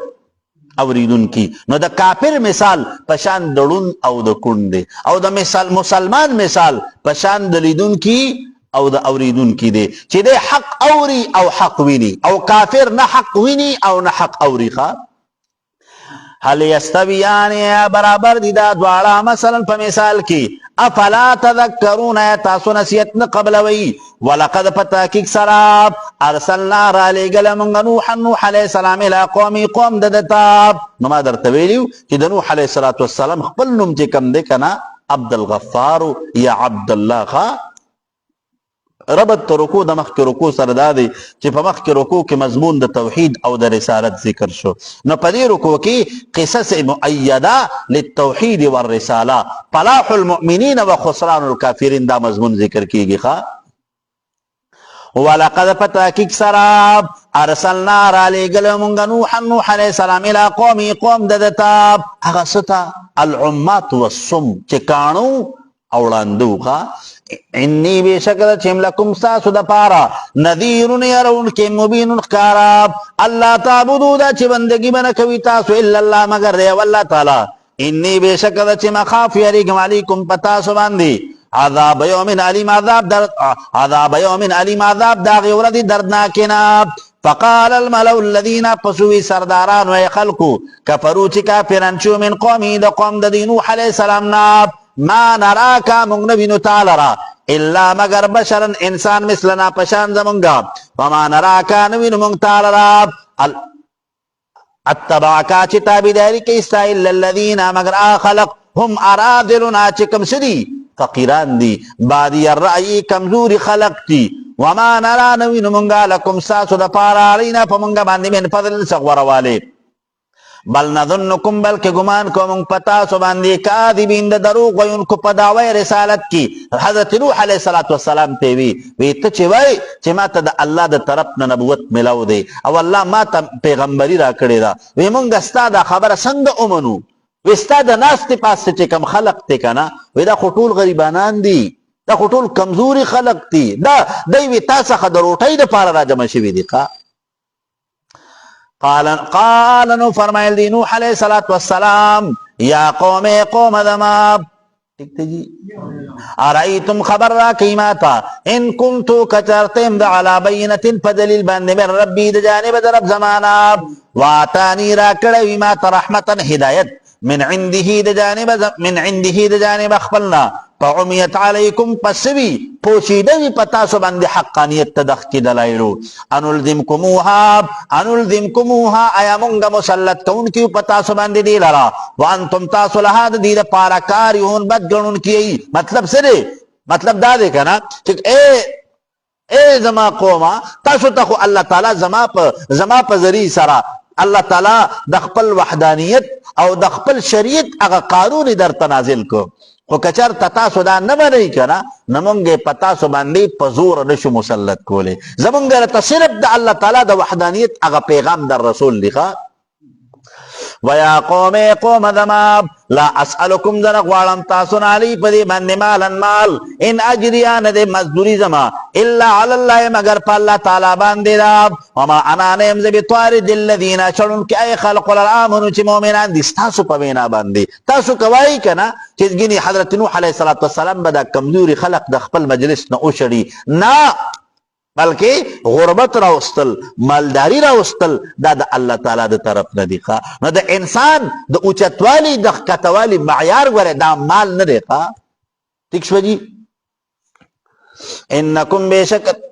اوریدن کی نو دا کافر مثال پشان دڑن او دو کن دے او دا مسلمان مثال پشان دلیدن کی او دا اوریدن کی دے چی دے حق اوری او حق وینی او کافر نہ حق وینی او نہ حق اوری خواه حل یستویان برابر دی دا دوارا مثلا پا مثال کی افلا تذکرون تاسو نسیت نقبلوی ولقد پتاکیک سراب ارسلنا را لگل منگ نوح علیہ السلام الى قومی قوم ددتاب نما در تویلیو چی دا نوح علیہ السلام خپل نم چی کم دے کنا عبدالغفار یا عبداللہ خواہ ربط تو رکو دا مخ کی رکو سردادی چی پا مخ کی رکو کی مضمون دا توحید او دا رسالت ذکر شو نو پا دی رکو کی قصص مؤیدہ للتوحید والرسالہ فلاح المؤمنین و خسران الكافرین دا مضمون ذکر کی گی خواہ وَلَقَدْ پَتَاكِكْ سَرَاب ارسلنا را لگل منگ نوح علیہ السلام الى قومی قوم ددتاب اغسطا العمات والسم چکانو اوڑاندو خواہ انی بے شکل چیم لکم ساسو دا پارا نذیرون یرون کے مبین خکاراب اللہ تعبدو دا چی بندگی بنکوی تاسو الا اللہ مگر دے واللہ تعالی انی بے شکل چیم خاف یریکم علیکم پتاسو باندی عذاب یومن علیم عذاب یومن علیم عذاب داغی وردی دردناکناب فقال الملو الذین پسوی سرداران و خلقو کفرو چی کافرانچو من قومی دا قوم دا دی نوح علیہ السلام ناب ما نراکا منگ نبینو تالرا الا مگر بشرن انسان مثلنا پشان زمنگا وما نراکا نبینو منگ تالرا اتباکا چی تابداری کیستا الا الذین مگر آخلق هم ارادلنا چکم سدی فقیران دی بادی الرأی کمزوری خلق تی وما نرا نبینو منگا لکم ساسو دا پارا علینا پا منگا باندی من فضل سغور والے بل نظنکم بلکہ گمان کو منگ پتا سو باندی کاذبین دا دروغ وی ان کو پداوی رسالت کی حضرت نوح علیہ السلام تیوی وی تچی وی چی ما تا دا اللہ دا طرف نبوت ملاو دے او اللہ ما تا پیغمبری را کردے دا وی منگ استا دا خبر سنگ امنو وی استا دا ناس تی پاس چی کم خلق تی کنا وی دا خطول غریبانان دی دا خطول کمزوری خلق تی دا دیوی تاسا خدروٹای دا پارا را جمع شوی دی قال نو فرمائل دی نوح علیہ السلام یا قوم دماب ٹھیک تے جی ارائیتم خبر را قیماتا ان کنتو کچرتم دا علا بینت پدلیل بند من ربی دا جانب دا رب زماناب واتانی را کڑوی مات رحمتا ہدایت من عنده دا جانب اخبرنا فعمیت علیکم پسوی پوشیدوی پتاسو بند حقانیت تدخ کی دلائلو انلزمکموها آیا منگا مسلط کون کیو پتاسو بند دی لرا وانتم تاسو لحاد دید پارکاریون بدگنون کی مطلب سرے مطلب دا دے کنا اے زما قوما تاسو تخو اللہ تعالی زما پا ذریع سرا اللہ تعالی دخپل وحدانیت او دخپل شریعت اگا قانون در تنازل کو خو کچر تاسو دا نمانی کنا نمونگے پتاسو باندی پزور نشو مسلط کولے زمونگے رتا صرف دا اللہ تعالی دا وحدانیت اگا پیغام در رسول لکھا ویا قوم دماب لا اسألکم زنق وارم تاسن علی پدی بند مالا مال ان اجریان دے مزدوری زما الا علاللہ مگر پا اللہ تعالی باندی داب وما انانیم زبی طارد الذین شرن کی اے خلق الامنو چی مومنان دی تاسو پوینا باندی تاسو کوائی کنا چیز گینی حضرت نوح علیہ السلام بدا کمزوری خلق دخپل مجلس نا اوشڑی نا بلکہ غربت راوستل مالداری راوستل دا دا اللہ تعالی دا طرف ندیخوا نو دا انسان دا اوچتوالی دا کتوالی معیار گوارے دا مال ندیخوا ٹھیک شو جی انکم بے شکت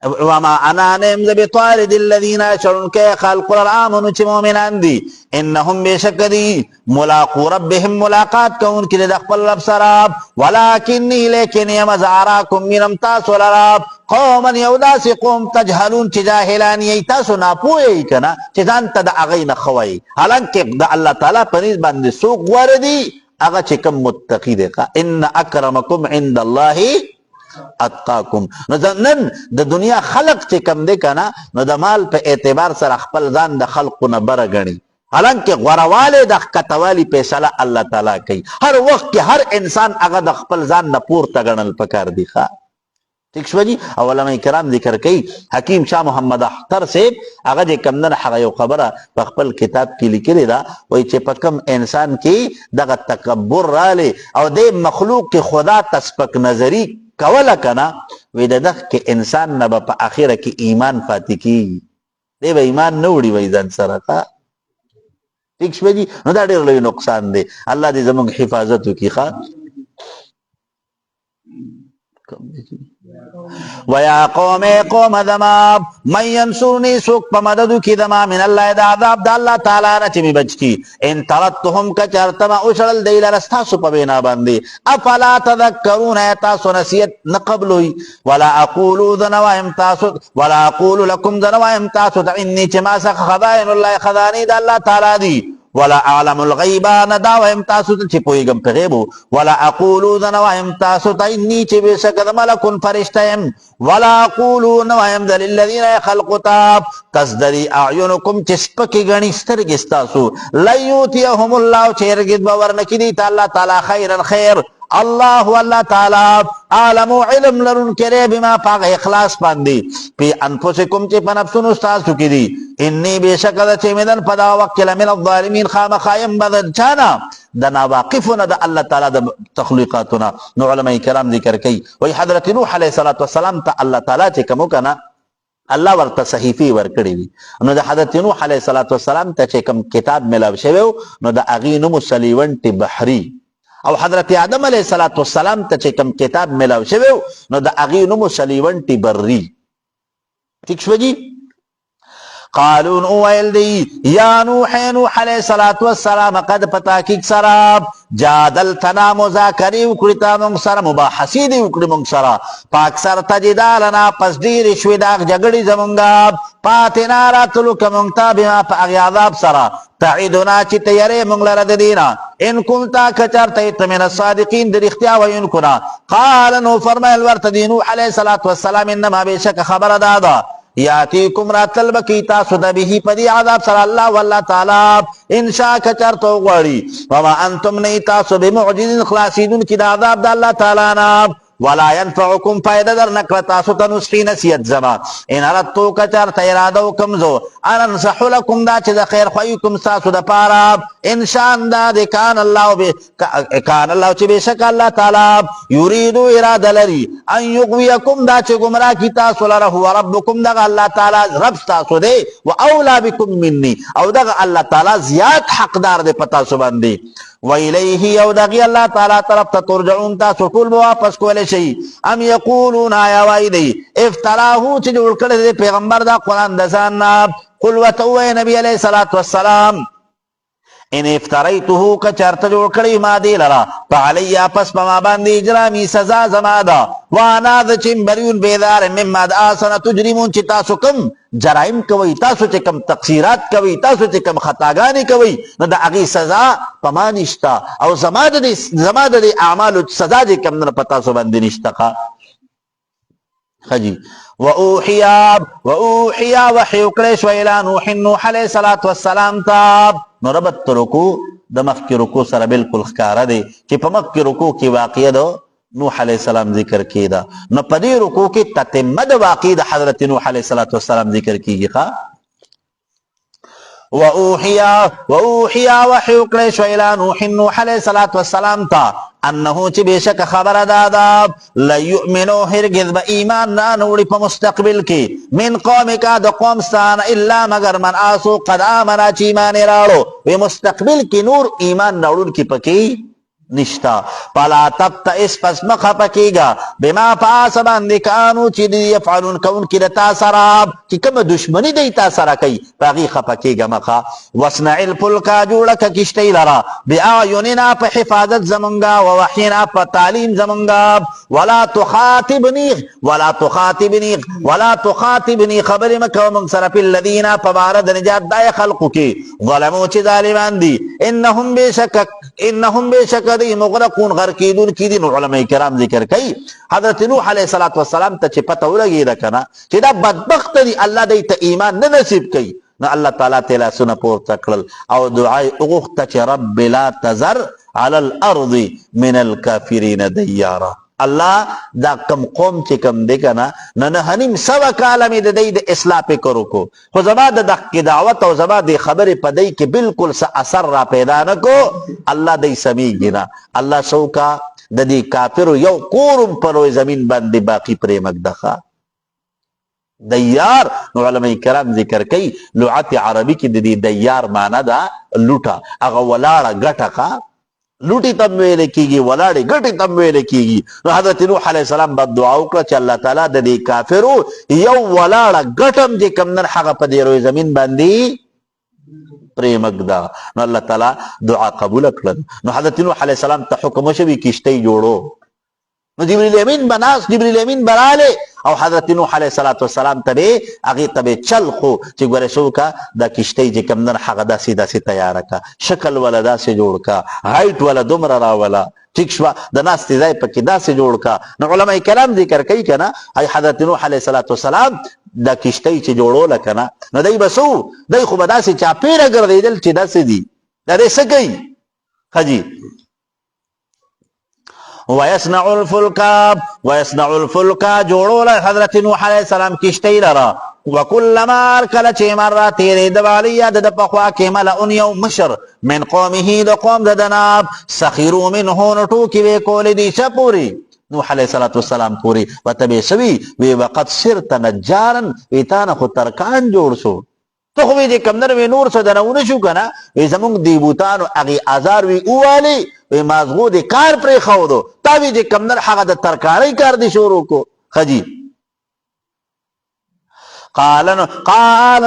وما انانیم زبی طارد الذین شرن کے خلق الامنو چی مومنان دی انہم بے شک دی ملاقو ربهم ملاقات کون کی دخپل رب سراب ولیکنی لیکن یمزعراکم منم تاسو لراب قوما یوداسی قوم تجہلون چی جاہلانی ایتاسو ناپوئی کنا چی دانتا دا اغین خوائی حالانکہ دا اللہ تعالیٰ پنیز باندی سوق وردی هغه چې کوم متقی دی. ان اکرمکم عند الله اتقاکم. نو نن د دنیا خلق چې کم دی کنه نو د مال په اعتبار سره خپل ځان د خلقو نه بره ګڼي، حالانکه غورواله د ښکتوالي فیصله الله تعالی کوي. هر وخت کې هر انسان هغه د خپل ځان نه پورته ګڼل پکار دی. ٹھیک شو جی. علماء کرام ذکر کوي حکیم شاه محمد اختر صاحب هغه چې کم نه هغه یو خبره په خپل کتاب کې لیکلې ده، وایي چې په کم انسان کې دغه تکبر رالی او د مخلوق کې خدا تسپک نظری کوله کنه، وی دغه کې انسان نه په اخره کې ایمان پاتې کیږي، دی به ایمان نه وړي وای ځان سره. ٹھیک شو جی. نو دا ډېر لوی نقصان دی. الله دې زموږ حفاظت وکړي. ویا قوم قوم دما من ینصرنی سوک پا مددو کی دما من اللہ دا عذاب دا اللہ تعالی را چمی بچ کی ان تردتهم کچرتما اشرل دیل رستاسو پا بینا بندی افلا تذکرون ایتاسو نسیت نقبلوی ولا اقولو دنوائم تاسو ولا اقولو لکم دنوائم تاسو انی چما سخ خضائن اللہ خضانی دا اللہ تعالی دی ولا اعلم الغیبا نداو امتاسو تا چی پویگم پی غیبو ولا اقولو دنو امتاسو تا انی چی بیشکد ملکن فرشتیم ولا اقولو نو امدل الذین خلقو تاب تصدری اعینکم چسپکی گنی سترگستاسو لیوتیهم اللہ چیرگد باورنکی دیتا اللہ تعالی خیرن خیر اللہ اللہ تعالی عالم و علم لرن کرے بما پاک اخلاص پاندی پی انفسکم چی پنفسن استاسو کی دی انی بیشکد چی مدن پدا وقت لمن الظالمین خام خایم بدن چانا دنا واقفنا دا اللہ تعالی دا تخلیقاتنا. نو علماء کرام ذکر کئی وی حضرت نوح علیہ السلام تا اللہ تعالی چی کمو کنا اللہ ورطا صحیفی ورکڑی وی. نو دا حضرت نوح علیہ السلام تا چی کم کتاب ملاو شویو نو دا اغینو مسلیونٹ بحری او حضرت آدم علیہ السلام تا چی کم کتاب ملاو شویو نو دا اغینو مسلیونٹ بری. ٹھیک شو جی. قالون اوائل دی یا نوح علیہ السلام قد پتاکیک سراب جادلتنا مذاکری اکڑتا منگ سر مباحثی دی اکڑی منگ سر پاک سر تجدالنا پس دیر شویداغ جگڑی زمنگا پاتنا راتلوک منگتا بما پا اغی عذاب سر تعیدنا چی تیرے منگ لرد دینا ان کنتا کچر تیت من الصادقین در اختیاء و ان کنا قالنو فرمائل ورتدینو علیہ السلام انما بیشک خبر دادا یاتیکم راتل بکی تاسو دا بیہی پدی عذاب سر اللہ واللہ تعالی انشاء کچر تو غوری وما انتم نئی تاسو بمعجزین خلاصیدون کی دا عذاب دا اللہ تعالی ناب ولا ينفعكم فائدہ در نکرتاسو تنسخی نسیت زما ان اردتو کچر تیرادو کمزو اننصحو لکم دا چیز خیر خویکم ساسو دا پارا انشان دا دی کان اللہ چی بیشک اللہ تعالی یریدو اراد لری ان یغویکم دا چی گمراہ کی تاسو لرہو ربکم دا اللہ تعالی رب تاسو دے و اولا بکم منی او دا اللہ تعالی زیاد حقدار دے پتاسو بندی وَإِلَيْهِ يَوْدَغِي اللہ تعالیٰ طرف تا ترجعون تاسو ٹول بواپس کولے شئی ام یقولون آیا وائی دی افتراہو چی جوڑ کردے پیغمبر دا قرآن دزاننا قل وتوے نبی علیہ السلام ان افتریتوہو کچرت جوڑ کردی ما دی لرا فعلی پس پما باندی اجرامی سزا زمادا وانا دا چیم بریون بیدار مما دا آسنا تجریمون چی تاسو کم جرائم کوئی تاسو چی کم تقصیرات کوئی تاسو چی کم خطاگانی کوئی نو دا اغی سزا پما نشتا او زماد دی اعمالو سزا جی کم نو پتاسو بندی نشتا. خجی وَأُوحِيَا وَحِيُّ کریش وَإِلَى نُوحٍ علیہ السلام تاب نو ربط رکو دا مخی رکو سر بالکل خکارا دے چی پا مخی رکو کی واقعی دا نوح علیہ السلام ذکر کی دا نو پدی رکو کی تتمد واقعی دا حضرت نوح علیہ السلام ذکر کی گی خواہ. وَأُوحِيَا وَحِيُّ کریش وَإِلَى نُوحٍ علیہ السلام تا انہو چی بیشک خبر دادا لیؤمنو ہرگز با ایمان نانوڑی پا مستقبل کی من قوم کا دا قوم ستان اللہ مگر من آسو قد آمنا چی ایمان راڑو وی مستقبل کی نور ایمان نوڑن کی پکی نشتا. فلا تبتئس پس مخفا کیگا بما پاس باندې کانو چې دی یفعلون کون کی دتا سراب چې کوم دشمنی دی تا سره کوي باغی خفا کیگا مخا. وصنع الفلک جوړه ک کشتی لرا باعیننا په حفاظت زمونږه و وحینا په تعلیم زمونږه. ولا تخاطبنی خبر مکو من سره په الذین فبارد نجات دای خلقو کی ظلمو چې ظالمان دي انهم بشک دی مغرقون غرقیدون کی دي. علماء کرام ذکر کوي حضرت نوح علیه السلام ته چې پته ولګی دا کنه چې دا بدبخت دی الله دې ته ایمان نه نصیب کوي نو الله تعالی تعالی سونه پورته کړل او دعای وغوښته چې رب لا تذر على الارض من الكافرین دیارا. الله دا کم قوم چې کم دی کنه نه نیم سوا کاله مې د دې د اصلاح فکر وکړو خو زما د دغه دعوت او زما د خبرې په دې کې بالکل څه اثر را پیدا نه کو. الله دې سمیږي نه. الله سوکا د دې کافرو یو کورم پر زمین باندې باقی پرې مقدخه دیار. نو علماء کرام ذکر کوي لغت عربی کې د دې دیار معنی دا لوټه هغه ولاړه ګټه لوټي تم ویل کیږي ولاړې ګټې تم ویل کیږي. نو حضرت نوح علیه السلام بد دعا وکړه چې الله تعالی د دې کافرو یو ولاړه ګټم چې کم نن هغه په دې روی زمین باندې پرې مقدا. نو الله تعالی دعا قبول کړل. نو حضرت نوح علیه السلام ته حکم شوی کشتی جوړو. نو جبريل امین بناس جبريل امین براله او حضرت نوح علیه السلام ته هغه ته چل خو چې ګوره شو کا د کشتی چې کم نن هغه داسې تیار کا شکل ولا داسې جوړ کا هایټ ولا دومره را ولا ټیک شو د ناس تی ځای پکې داسې جوړ کا. نو علماء کرام ذکر کوي کنه ای حضرت نوح علیه السلام د کشتی چې جوړول کنه نو دای بسو دای خو به داسې چا پیره ګرځیدل چې داسې دي دا دې څه کوي خجی. ويصنع الفلك جوړول حضرت نوح علیه السلام کشتی لرا. وكلما ارکل چې مره تیرې د والی د پخوا کې ملئون یو مشر من قومه د قوم ددنا سخروا منه نو ټوکې وې کولې دي شپوري نوح علیه السلام پوری وتبې سوي وی وقد صرت نجارا ایتانه خو ترکان جوړ شو ته خو دې کم نر وی نور څه درونه شو کنه وی زمونږ دی بوتانو هغه آزار وی اوالی وی مازغو دې کار پرې خو دو تا وی دې کم نر هغه د ترکاری کار دي شروع کو خجی. قال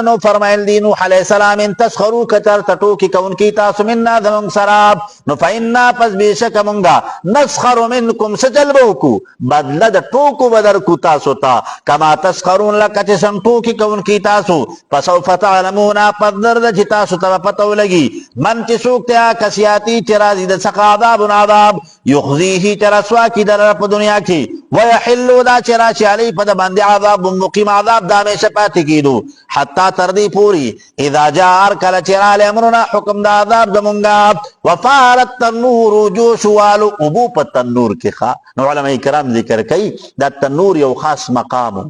نو فرمایل دی نوح علیہ السلام ان تسخروا کتر تټوکی کون کی تاسو مننا زمون سراب نو فإنا پس بیشک مونگا نسخر منکم سجلبوکو بدل د ټوکو بدر کو تاسو تا کما تسخرون لک چې سم ټوکی کون کی تاسو فسوف تعلمون پدر د چې تاسو ته پتو لګي من چې سوکتیا کسیاتی چرازی د سقاذاب عذاب یخزیه چرسوا کی در په دنیا کې ويحل دا چراشی علی په باندې عذاب مقیم عذاب دامه پاتې کیدو حتی تردی پوری اذا جاء کل چرال امرنا حکم دا عذاب زمونگا وفارت تنور جوش والو ابو پا تنور کی خوا. نو علماء کرام ذکر کئی دا تنور یو خاص مقامو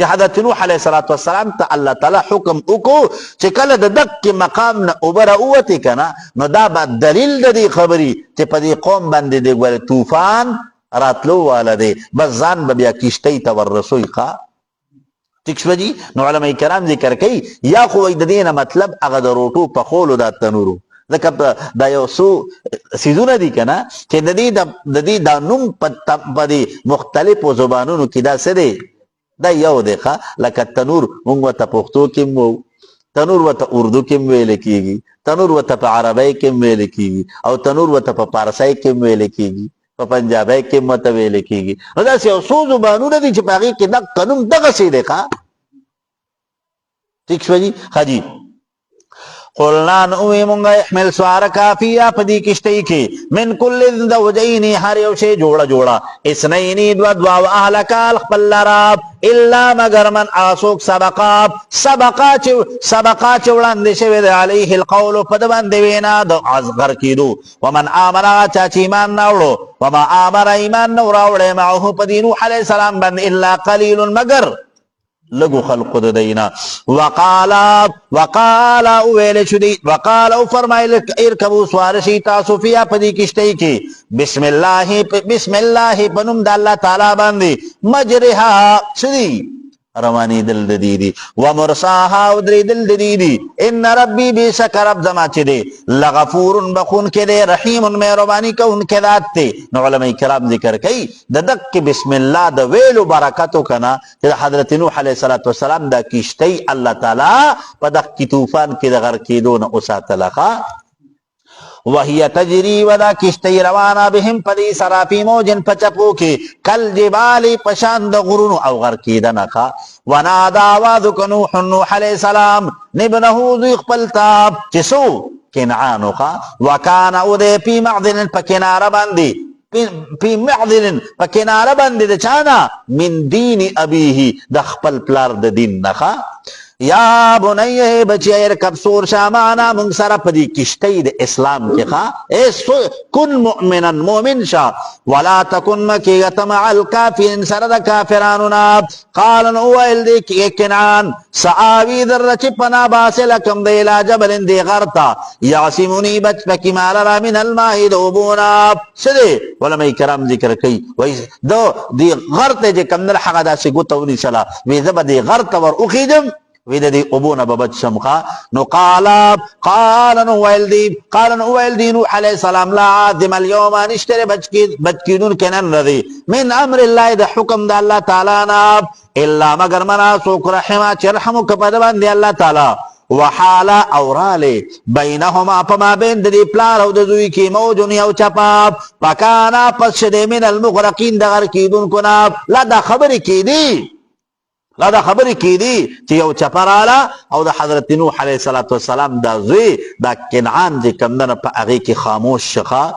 چې حضرت نوح علیہ السلام ته الله تعالی حکم وکړو چې کله د دک مقام نه اوبره اوتی کنه نو دا به دلیل د دې خبرې چې په دې قوم باندې د ګور طوفان راتلو والا دی بس ځان به بیا کشتی ته ورسوي ښه ٹھیک شو جی. نو علماء کرام ذکر کوي یا خو د دې نه مطلب هغه د روټو په خولو دا تنورو ځکه دا یو څو سیزونه دي کنه چې د دې دا نوم په دې مختلفو زبانونو کې دا څه دی دا یو دی ښه لکه تنور موږ ورته پښتو کې وو تنور ورته اردو کې ویل کېږي تنور ورته په عربی کې ویل کېږي او تنور ورته په پارسی کې ویل کېږي په پنجابی کې متویل کېږي. نو داسې یو څو زبانونه دي چې په هغې کې دا قانون دغسې دی ښه ټیک شوه جي ښه جي. قلنا نوې مونږه احمل سواره کافیه په دې کشتۍ کې من کل زوجین هر یو شی جوړه اثنین دوه واهلک خپل لرا الا مگر من اسوک سبقا چې وړاندې شوی دی علیه القول په د باندې وینا د اصغر کېدو ومن آمن چا چې ایمان راوړو وما آمن ایمان نه راوړی معه په دې نوح علیه السلام باندې الا قلیل مگر لگو خلق د دینا. وقال اویل شدی وقال او فرمایل ارکبو سوارشی تاسو فیا پدی کشتی کی بسم الله پنم د الله تعالی باندې مجرها شدی رواني دل دديدي ومرساها ودري دل دديدي ان ربي بشك رب زما چې دی لغفور بخون کې دی رحیم مهرباني کون کې ذات دی. نو علماء کرام ذکر کوي د دک بسم الله د ویلو برکاتو کنا چې حضرت نوح علیه السلام دا کشتی الله تعالی په دک طوفان کې د غر کېدو نه اوساتلخه وهي تجري ودا کشتی روانا بهم پدی سرا فی موجن پچپو کی کل جبالی پشاند غرونو او غر کیدنخا ونادا وادک نوح علیہ السلام نبنہو ذو اخپلتاب چسو کنعانو خا وکانا او دے پی معدن پکنار بندی پی معدن پکنار بندی دا چانا من دین ابیہی دا خپل پلار دا دین نخا یا بنی بچی ارکب سور شا معنا من سر پدی کشتی د اسلام کی خوا کن مؤمنا مومن شا ولا تکن مکیغت مع الکافرین سر دا کافرانونا قالن اوائل دی کنعان سآوی در رچ پنا باسلکم دی لا جبل دی غرطا یعصمونی بچ پکی مالا من الماہی دوبونا سدے علماء کرام ذکر کئی دو دی غرط جے کم در حقا دا سگو تونی سلا ویزب دی غرط ور اخیدم ویدہ دی ابونا ببچ شمخا نو قالن اوائل دی نوح علیہ السلام لا عادم اليوم نشتر بچکینون کنن رضی من امر اللہ دا حکم دا اللہ تعالی ناب اللہ مگر منا سوک رحمہ چرحمو کپدبان دی اللہ تعالی وحالا اورالے بینہما پما بین دی پلار او دزوی کی موجن یو چپاب پکانا پس شدے من المغرقین دا غر کیدون کناب لا دا خبری کی دی لا دا خبری کی دی چی یو چپرالا او دا حضرت نوح علیہ السلام دا زوی دا کنعان دی کمدن پا اغی کی خاموش شخا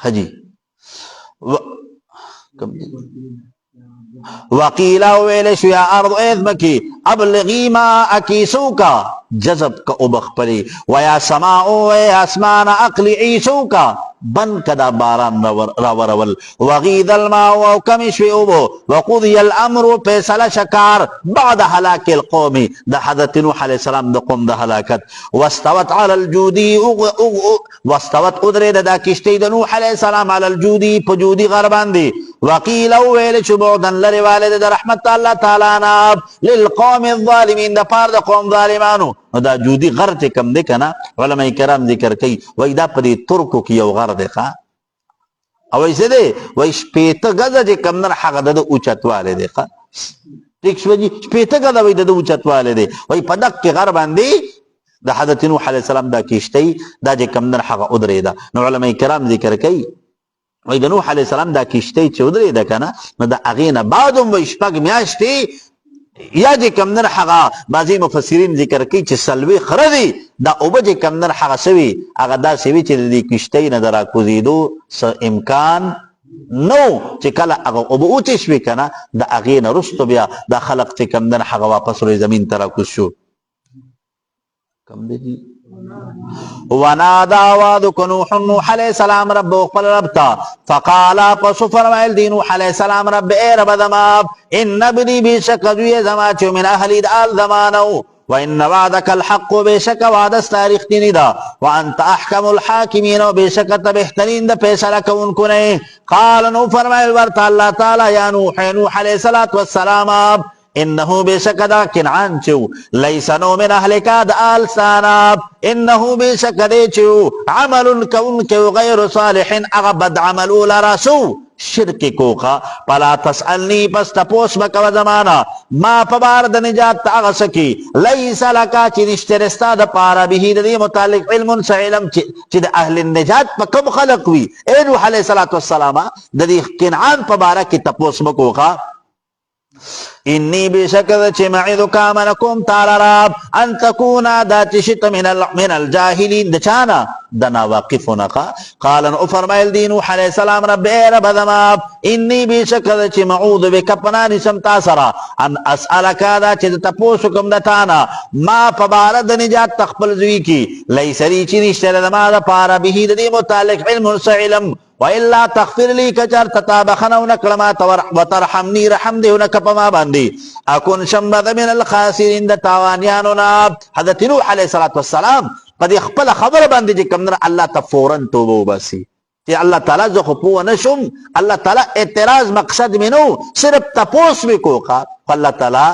خجی وقیلا ویلشو یا ارض ایذمکی ابلغی ما اکیسو کا جذب کا ابخ پلی ویا سماعو ویا اسمان اقلعیسو کا بن کدا باران راورول وغید الماء وکمشوی اوبو وقضی الامر پیسل شکار بعد حلاک القوم دا حضرت نوح علیہ السلام دا قوم دا حلاکت واستوت علی الجودی واستوت ادرید دا کشتی دا نوح علیہ السلام علی الجودی پا جودی غربان دی وقیل اویل شبعدن لر والد دا رحمت اللہ تعالی ناب للقوم الظالمین دا پار دا قوم ظالمانو دا جودی غر تے کم دے کنا علماء کرام ذکر کئی وی دا پدی ترکو کی یو غر دے خواہ او ایسے دے وی شپیتا گزا جے کم در حق دا اوچت والے دے خواہ دیکھ شو جی شپیتا گزا وی دا اوچت والے دے وی پدک کی غر باندی دا حضرت نوح علیہ السلام دا کشتی دا جے کم در حق ادرے دا نو علماء کرام ذکر کئی وی دا نوح علیہ السلام دا کشتی چے ادرے دا کنا نو دا اغین بعدم وی شپاک میاشتی یا جے کمدن حقا بعضی مفسرین ذکر کی چه سلوی خردی دا اوبا جے کمدن حقا سوی اگا دا سوی چه دی کشتی ندرا کزیدو سا امکان نو چه کلا اگا اوبا او چشوی کنا دا اغین رستو بیا دا خلق چه کمدن حقا واپس روی زمین ترا کز شو کم دے جی ونادا وادک نوح علیہ السلام رب اقبل ربتا فقالا پسو فرمائل دی نوح علیہ السلام رب اے رب دماب ان ابنی بی شک دوی زماچو من اہلی دال زمانو وان وعدک الحق بے شک وعدست تاریختی ندا وانت احکم الحاکمین بے شک تبہترین دا پیسر کون کنے قال نو فرمائل ورطا اللہ تعالی یا نوح علیہ السلام انہو بے شک دا کنعان چو لیسنو من اہلکا دا آل ساناب انہو بے شک دے چو عمل کون کیو غیر صالح اغبد عملو لرسو شرک کوخا پلا تسألنی پس تپوس بکو زمانا ما پبارد نجات اغسکی لیس لکا چی نشترستا دا پارا بہی دا دی متعلق علم سعلم چی دا اہل النجات پا کم خلقوی اے نوح علیہ السلام دا دی کنعان پبارا کی تپوس بکوخا انی بے شکر چھ معیدو کامنکم تارراب ان تکونا دا چشت من الجاہلین دچانا دنا واقفونکا قالن افرمائل دی نوح علیہ السلام رب اے رب دماب انی بے شکر چھ معود بکپنانی سمتاسرا ان اسألکا دا چھ تپوسکم دتانا ما پبارد نجات تخبل زوی کی لیسری چی نشتر دما دا پارا بہی دی متعلق علم سعلم وَإِلَّا تَغْفِرْ لِي كَجَرْ تَتَابَخَنَوْ نَكْلَمَا وَتَرْحَمْنِي رَحَمْ دِهُ نَكَپَمَا باندی اکن شمبد من الخاسرین دا تاوانیانونا حضرت نوح علیہ السلام پا دی خپل خبر باندی جی کمدر اللہ تا فوراً توبو باسی چې الله تعالی زه خو پوه نه شم. الله تعالی اعتراض مقصد مې نو، صرف تپوس مې کوکا. الله تعالی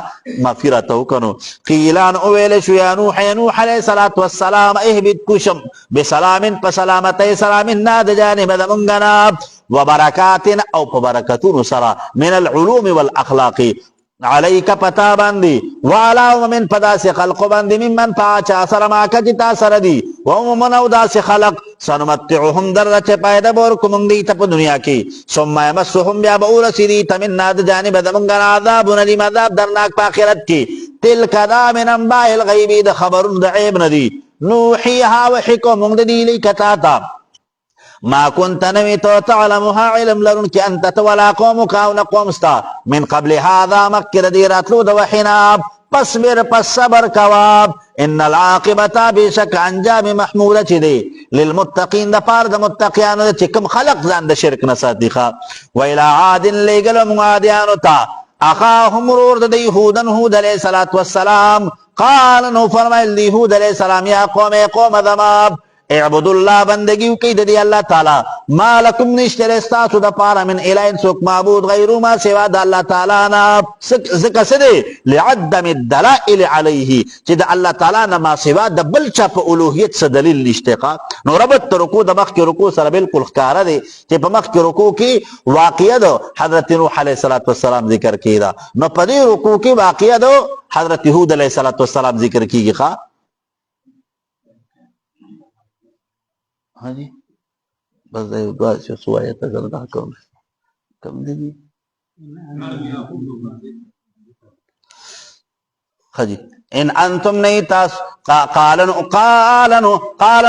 مغفرت وکړو. قیلان اویل شو یا نوح علیه الصلاة والسلام اهبط کوشم بسلام په سلامتی سره منا د جانب د مونږ نه، وبرکات او په برکتونو سره، من العلوم والاخلاق علیک پتا باندې، وعلا ومن پداس خلق باندې، ممن پاچا سره ما کجتا سره دی، ومن او داس خلق سنمتعهم در چه پایده بور کمونگ دیتا پا دنیا کی، ثم یمسهم بیا با اورسی دیتا من ناد جانب دمونگن عذاب نلیم عذاب درناک پا آخرت کی. تلک دا من انباء الغیبی دا خبرون دا عیب ندی، نوحیها وحکمونگ دی لیکتاتا ما كنت نويت تعلمها علم لرنك أنت تولا قومك أو نقومستا من قبل هذا مكر ديرات لود وحناب فاصبر فالصبر كواب إن العاقبة بشك أنجام محمودة دي للمتقين دا پار دا متقيان دا چكم خلق زان دا شرك نساتيخا. وإلى عاد لقل معاديانو تا أخاهم رورد دا هودا هود عليه الصلاة والسلام قال نو فرمائل دي هود عليه السلام يا قوم ذماب اعبدوا الله بندگیو کی دی اللہ تعالی، ما لکم نشتر استاسو دا پارا من الہین سوک معبود غیرو ما سوا دا اللہ تعالی نا. ذکر سدے لعدم الدلائل علیہ چی دا اللہ تعالی نا ما سوا دا بلچا پا الوحیت سے دلیل نشتقا. نو ربط رکو دا مخ کی رکو سر بالکل خکارا دے چی پا مخ کی رکو کی واقعہ دو حضرت نوح علیہ السلام ذکر کی دا، نو پا دی رکو کی واقعہ دو حضرت ہود علیہ السلام ذکر کی گی. خواہ ہاں جی بس دعا سے سوائے تجربہ کم دے دی. ہاں جی ان انتم نہیں تاس قالن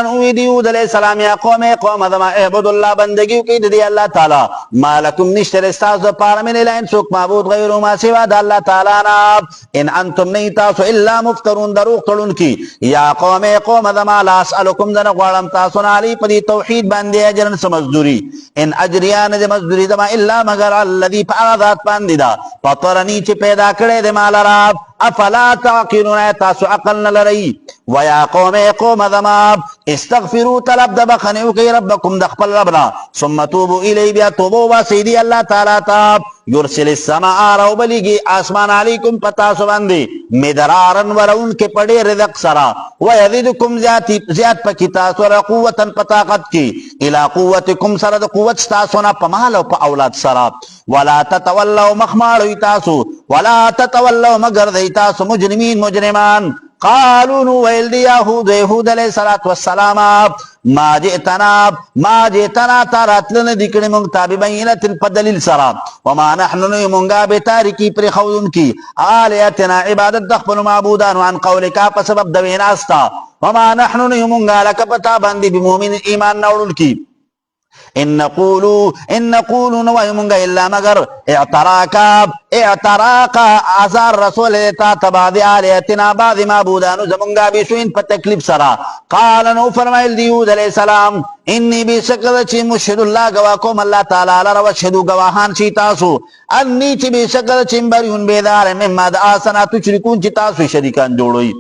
اویدی ہود علیہ السلام یا قوم ذما اعبدوا اللہ بندگیو کی دی اللہ تعالی، ما لکم نشتر استاس دا پارا من الہین سوک معبود غیرو ما سوا دا اللہ تعالی نا. ان انتم نہیں تاسو الا مفترون دروغ تلون کی. یا قوم ذما لا اسألکم دن غوارم تاسو نالی پدی توحید باندی اجرن سمزدوری، ان اجریان دی مزدوری ذما الا مگر اللذی پا آذات باندی دا فطرنی چی پیدا کرے دی مال راب افلا تعقلون تاسو عقل نلرئی. ویا قوم ذماب استغفروا طلب دا بخنیو کی ربکم دخپل ربنا، ثم توبو الی بیا توبو با سیدی اللہ تعالی تاب، یرسل السماء رو بلیگی آسمان علیکم پتاسو باندی مدرارن ورون کے پڑے رزق سرا، ویزدکم زیاد پکی تاسو را قوتا پتاقت کی، الى قوتکم سرد قوت ستاسونا پمالو پا اولاد سرا. ولا تتولو مخمالو تاسو، ولا تتولو مگر دی تاسو مجرمین مجرمان. قالوا نویل دی یهود علیہ السلام ما جئتنا تاراتلن دکڑی منگتا ببینت پدلیل سرا، وما نحن نمونگا بتارکی پر خودن کی آلیتنا عبادت دخبن معبودان عن قولکا پسبب دوین آستا، وما نحن نمونگا لکپتا باندی بمومن ایمان نوڑن کی. ان نقولو نوائی منگا اللہ مگر اعتراقا آزار رسول تا تبادی آلیتنا بعض معبودانو زمونگا بیشوین پا تکلیب سرا. قالنو فرمائل دیود علیہ السلام انی بی شکل چی مشہد اللہ گواکوم اللہ تعالی لرو شہدو گواہان چی تاسو، انی چی بی شکل چی بریون بیدار ممد آسنا تشرکون چی تاسو شریکان جوڑوئی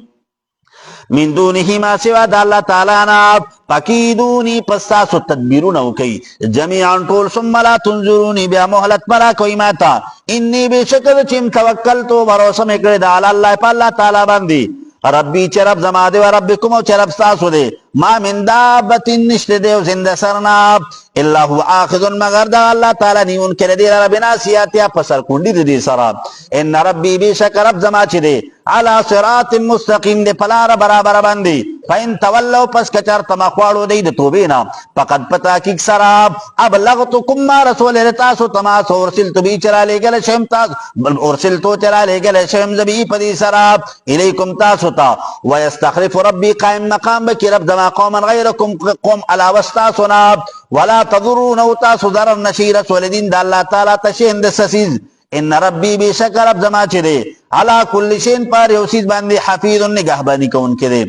من دونہی ما سوا دا اللہ تعالیٰ نا. پکیدونی پستاسو تدبیرونو کئی جمیعان طول ثم لا تنظرونی بیا محلت مرا کوئی ماتا، انی بے شکر چیم توکل تو بھروسہ مکرد علی اللہ پا اللہ تعالیٰ باندی. ربی چه رب زما دے و ربکم و چه رب ستاسو دے، ما من دابت نشت دے و زند سرناب اللہ هو آخذن مگر دا اللہ تعالی نیون کردی ربنا سیاتیا پسر کنڈی دی سراب. ان ربی بی شک رب زما چه دے علا صراط مستقیم دے پلار برابر باندی. فین تولو پس کچار تمخوالو دی دے توبینا فقد پتا کیک سراب ابلغتکم ما رسول رتاسو تماسو ارسلتو بی چرا لے گل شم تاس ارسلتو چرا لے گل شم زبی پدی سراب الیکم تاسو تا. ویستخلف ربی قائم مقام بکی رب دما قوما غیرکم قوم علا وستاسو ناب ولا تضرونو تاسو ضرر نشی رسول دین دا اللہ تعالی تشہن دسسیز. ان ربی بی شک رب زما چے دے علا کل شین پر یوسیز باندی حفیظ نگہ بانی کون کے دے.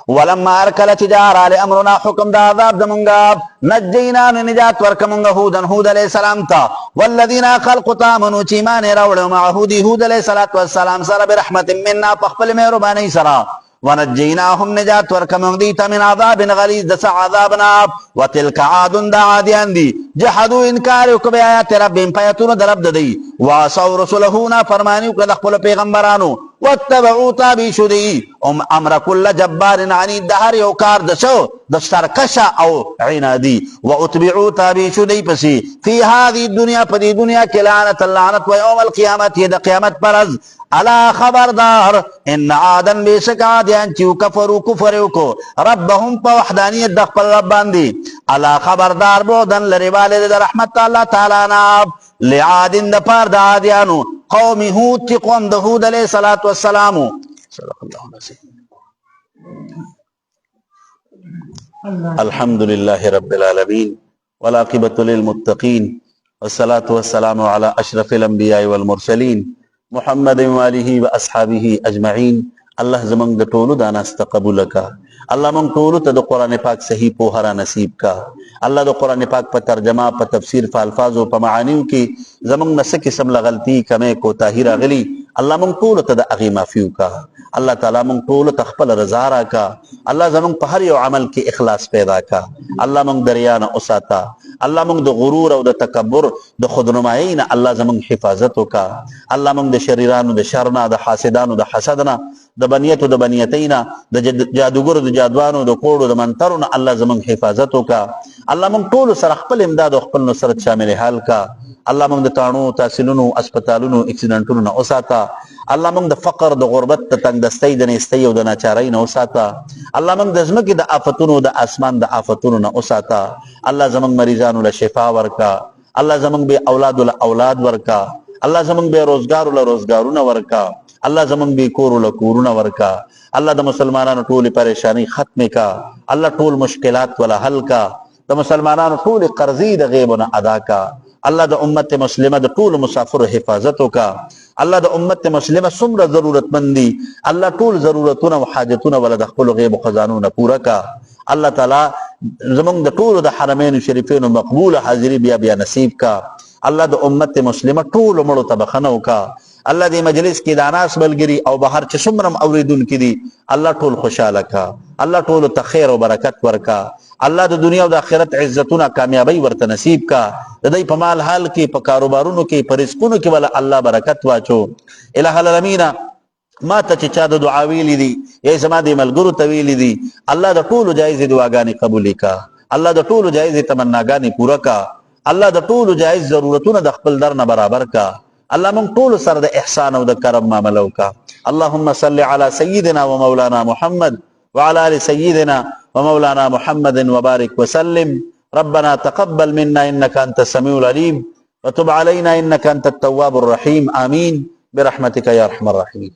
ولما ارکل تجارا لامرنا حکم دا عذاب دمونگا نجینا نجات ورکمونگا ہود علیہ السلام تا والذین خلقوا تامنوا چیمان راوڑ معہودی ہود علیہ السلام سر برحمت مننا پخپل مہربانی سرا ونجیناهم نجات ورکمون دیتا من عذاب غلیظ دس عذابنا وتلک عاد دا عادیان دی جحدوا انکار وکړ آیات ربهم پیاتونو درب ددی وعصوا رسله نا فرمانی وکړه خپل پیغمبرانو واتبعوا تابع شدی امر كل جبار عنید دهر یو کار دشو د سرکشا او عنادی واتبعوا تابع شدی پسی فی هذه الدنيا پدی دنیا کې لعنت اللعنت و یوم القیامت د قیامت پرز الا خبردار ان عادن بیشک عادیان چې کفرو کفر وکړو ربهم په وحدانیت د خپل رب باندې الا خبردار بودن لري والد د رحمت الله تعالی نه لعادن د پار د عادیانو قوم هود چې قوم د هود علیه الصلاۃ والسلام صدق الله العظیم. الحمد لله رب العالمين والعاقبة للمتقين والصلاة والسلام على أشرف الأنبياء والمرسلين محمد وآله وأصحابه أجمعين. الله زمانگ د ټولو دا ناسته قبول کا. الله مونږ ټولو ته د قرآن پاک صحیح پوهه نصیب کا. الله د قرآن پاک په ترجمه په تفسیر په الفاظو په معانیو کې زمونږ نه څه قسم له غلطي کمې کوتاهي راغلي الله مونږ ټولو ته د هغې معافي وکړه. الله تعالی مونږ ټولو ته خپله رضا راکړه. الله زمونږ په هر یو عمل کې اخلاص پیدا کړه. الله مونږ د ریا نه وساته. الله مونږ د غرور او د تکبر د خودنمایۍ نه الله زمونږ حفاظت وکړه. الله مونږ د شریرانو د شر نه د حاسدانو د حسد نه د بنیتو د بنیتۍ نه د جادوګرو د جادوانو د کوړو د منترو نه الله زمونږ حفاظت وکړه. الله مونږ ټولو سره خپل امداد او خپل نصرت شامل حال کا. الله مونږ د تاڼو تحصیلونو اسپتالونو اکسیډنټونو نه وساته. الله مونږ د فقر د غربت د تنګدستۍ د نیستۍ او د ناچارۍ نه وساته. الله مونږ د ځمکې د آفتونو د اسمان د آفتونو نه وساته. الله زمونږ مریضانو له شفا ورکا. الله زمونږ به اولادو له اولاد ورکا. الله زمونږ به روزګارو له روزګارونه ورکا. الله زمونږ به کورو له کورونه ورکا. الله د مسلمانانو ټولې پریشانی ختم کا. الله ټول مشکلات ولا حل کا. د مسلمانانو ټول قرضې د غیب نه ادا کا. الله د امت مسلمه د ټول مسافر حفاظت وکا. الله د امت مسلمه څومره ضرورتمند دي الله ټول ضرورتونه او حاجتونه ول د خپل غیب خزانو نه پوره کا. الله تعالی زمونږ د ټول د حرمین شریفین مقبول حاضری بیا بیا نصیب کا. الله د امت مسلمه ټول مړو ته بخنه وکا. الله دې مجلس کې د اناس بلګری او بهر چې څومره اوریدونکي دي الله ټول خوشاله کا. الله ټول ته خیر او برکت ورکا. الله د دنیا او د آخرت عزتونه کامیابی ورته نصیب کا. د دې په مال حال کې په کاروبارونو کې په رزقونو کې ولا الله برکت واچو. الہ العالمین ما ته چې چا د دعا ویلې دي یا زما د ملګرو ته ویلې دي الله د ټولو جایز دعاګانې قبول کا. الله د ټولو جایز تمناګانې پوره کا. الله د ټولو جایز ضرورتونه د خپل در نه برابر کا. الله مونږ ټول سره د احسان او د کرم معاملو کا. اللهم صل على سيدنا ومولانا محمد وعلى آل سيدنا ومولانا محمد وبارك وسلم. ربنا تقبل منا إنك أنت السميع العليم وتب علينا إنك أنت التواب الرحيم. آمين برحمتك يا أرحم الراحمين.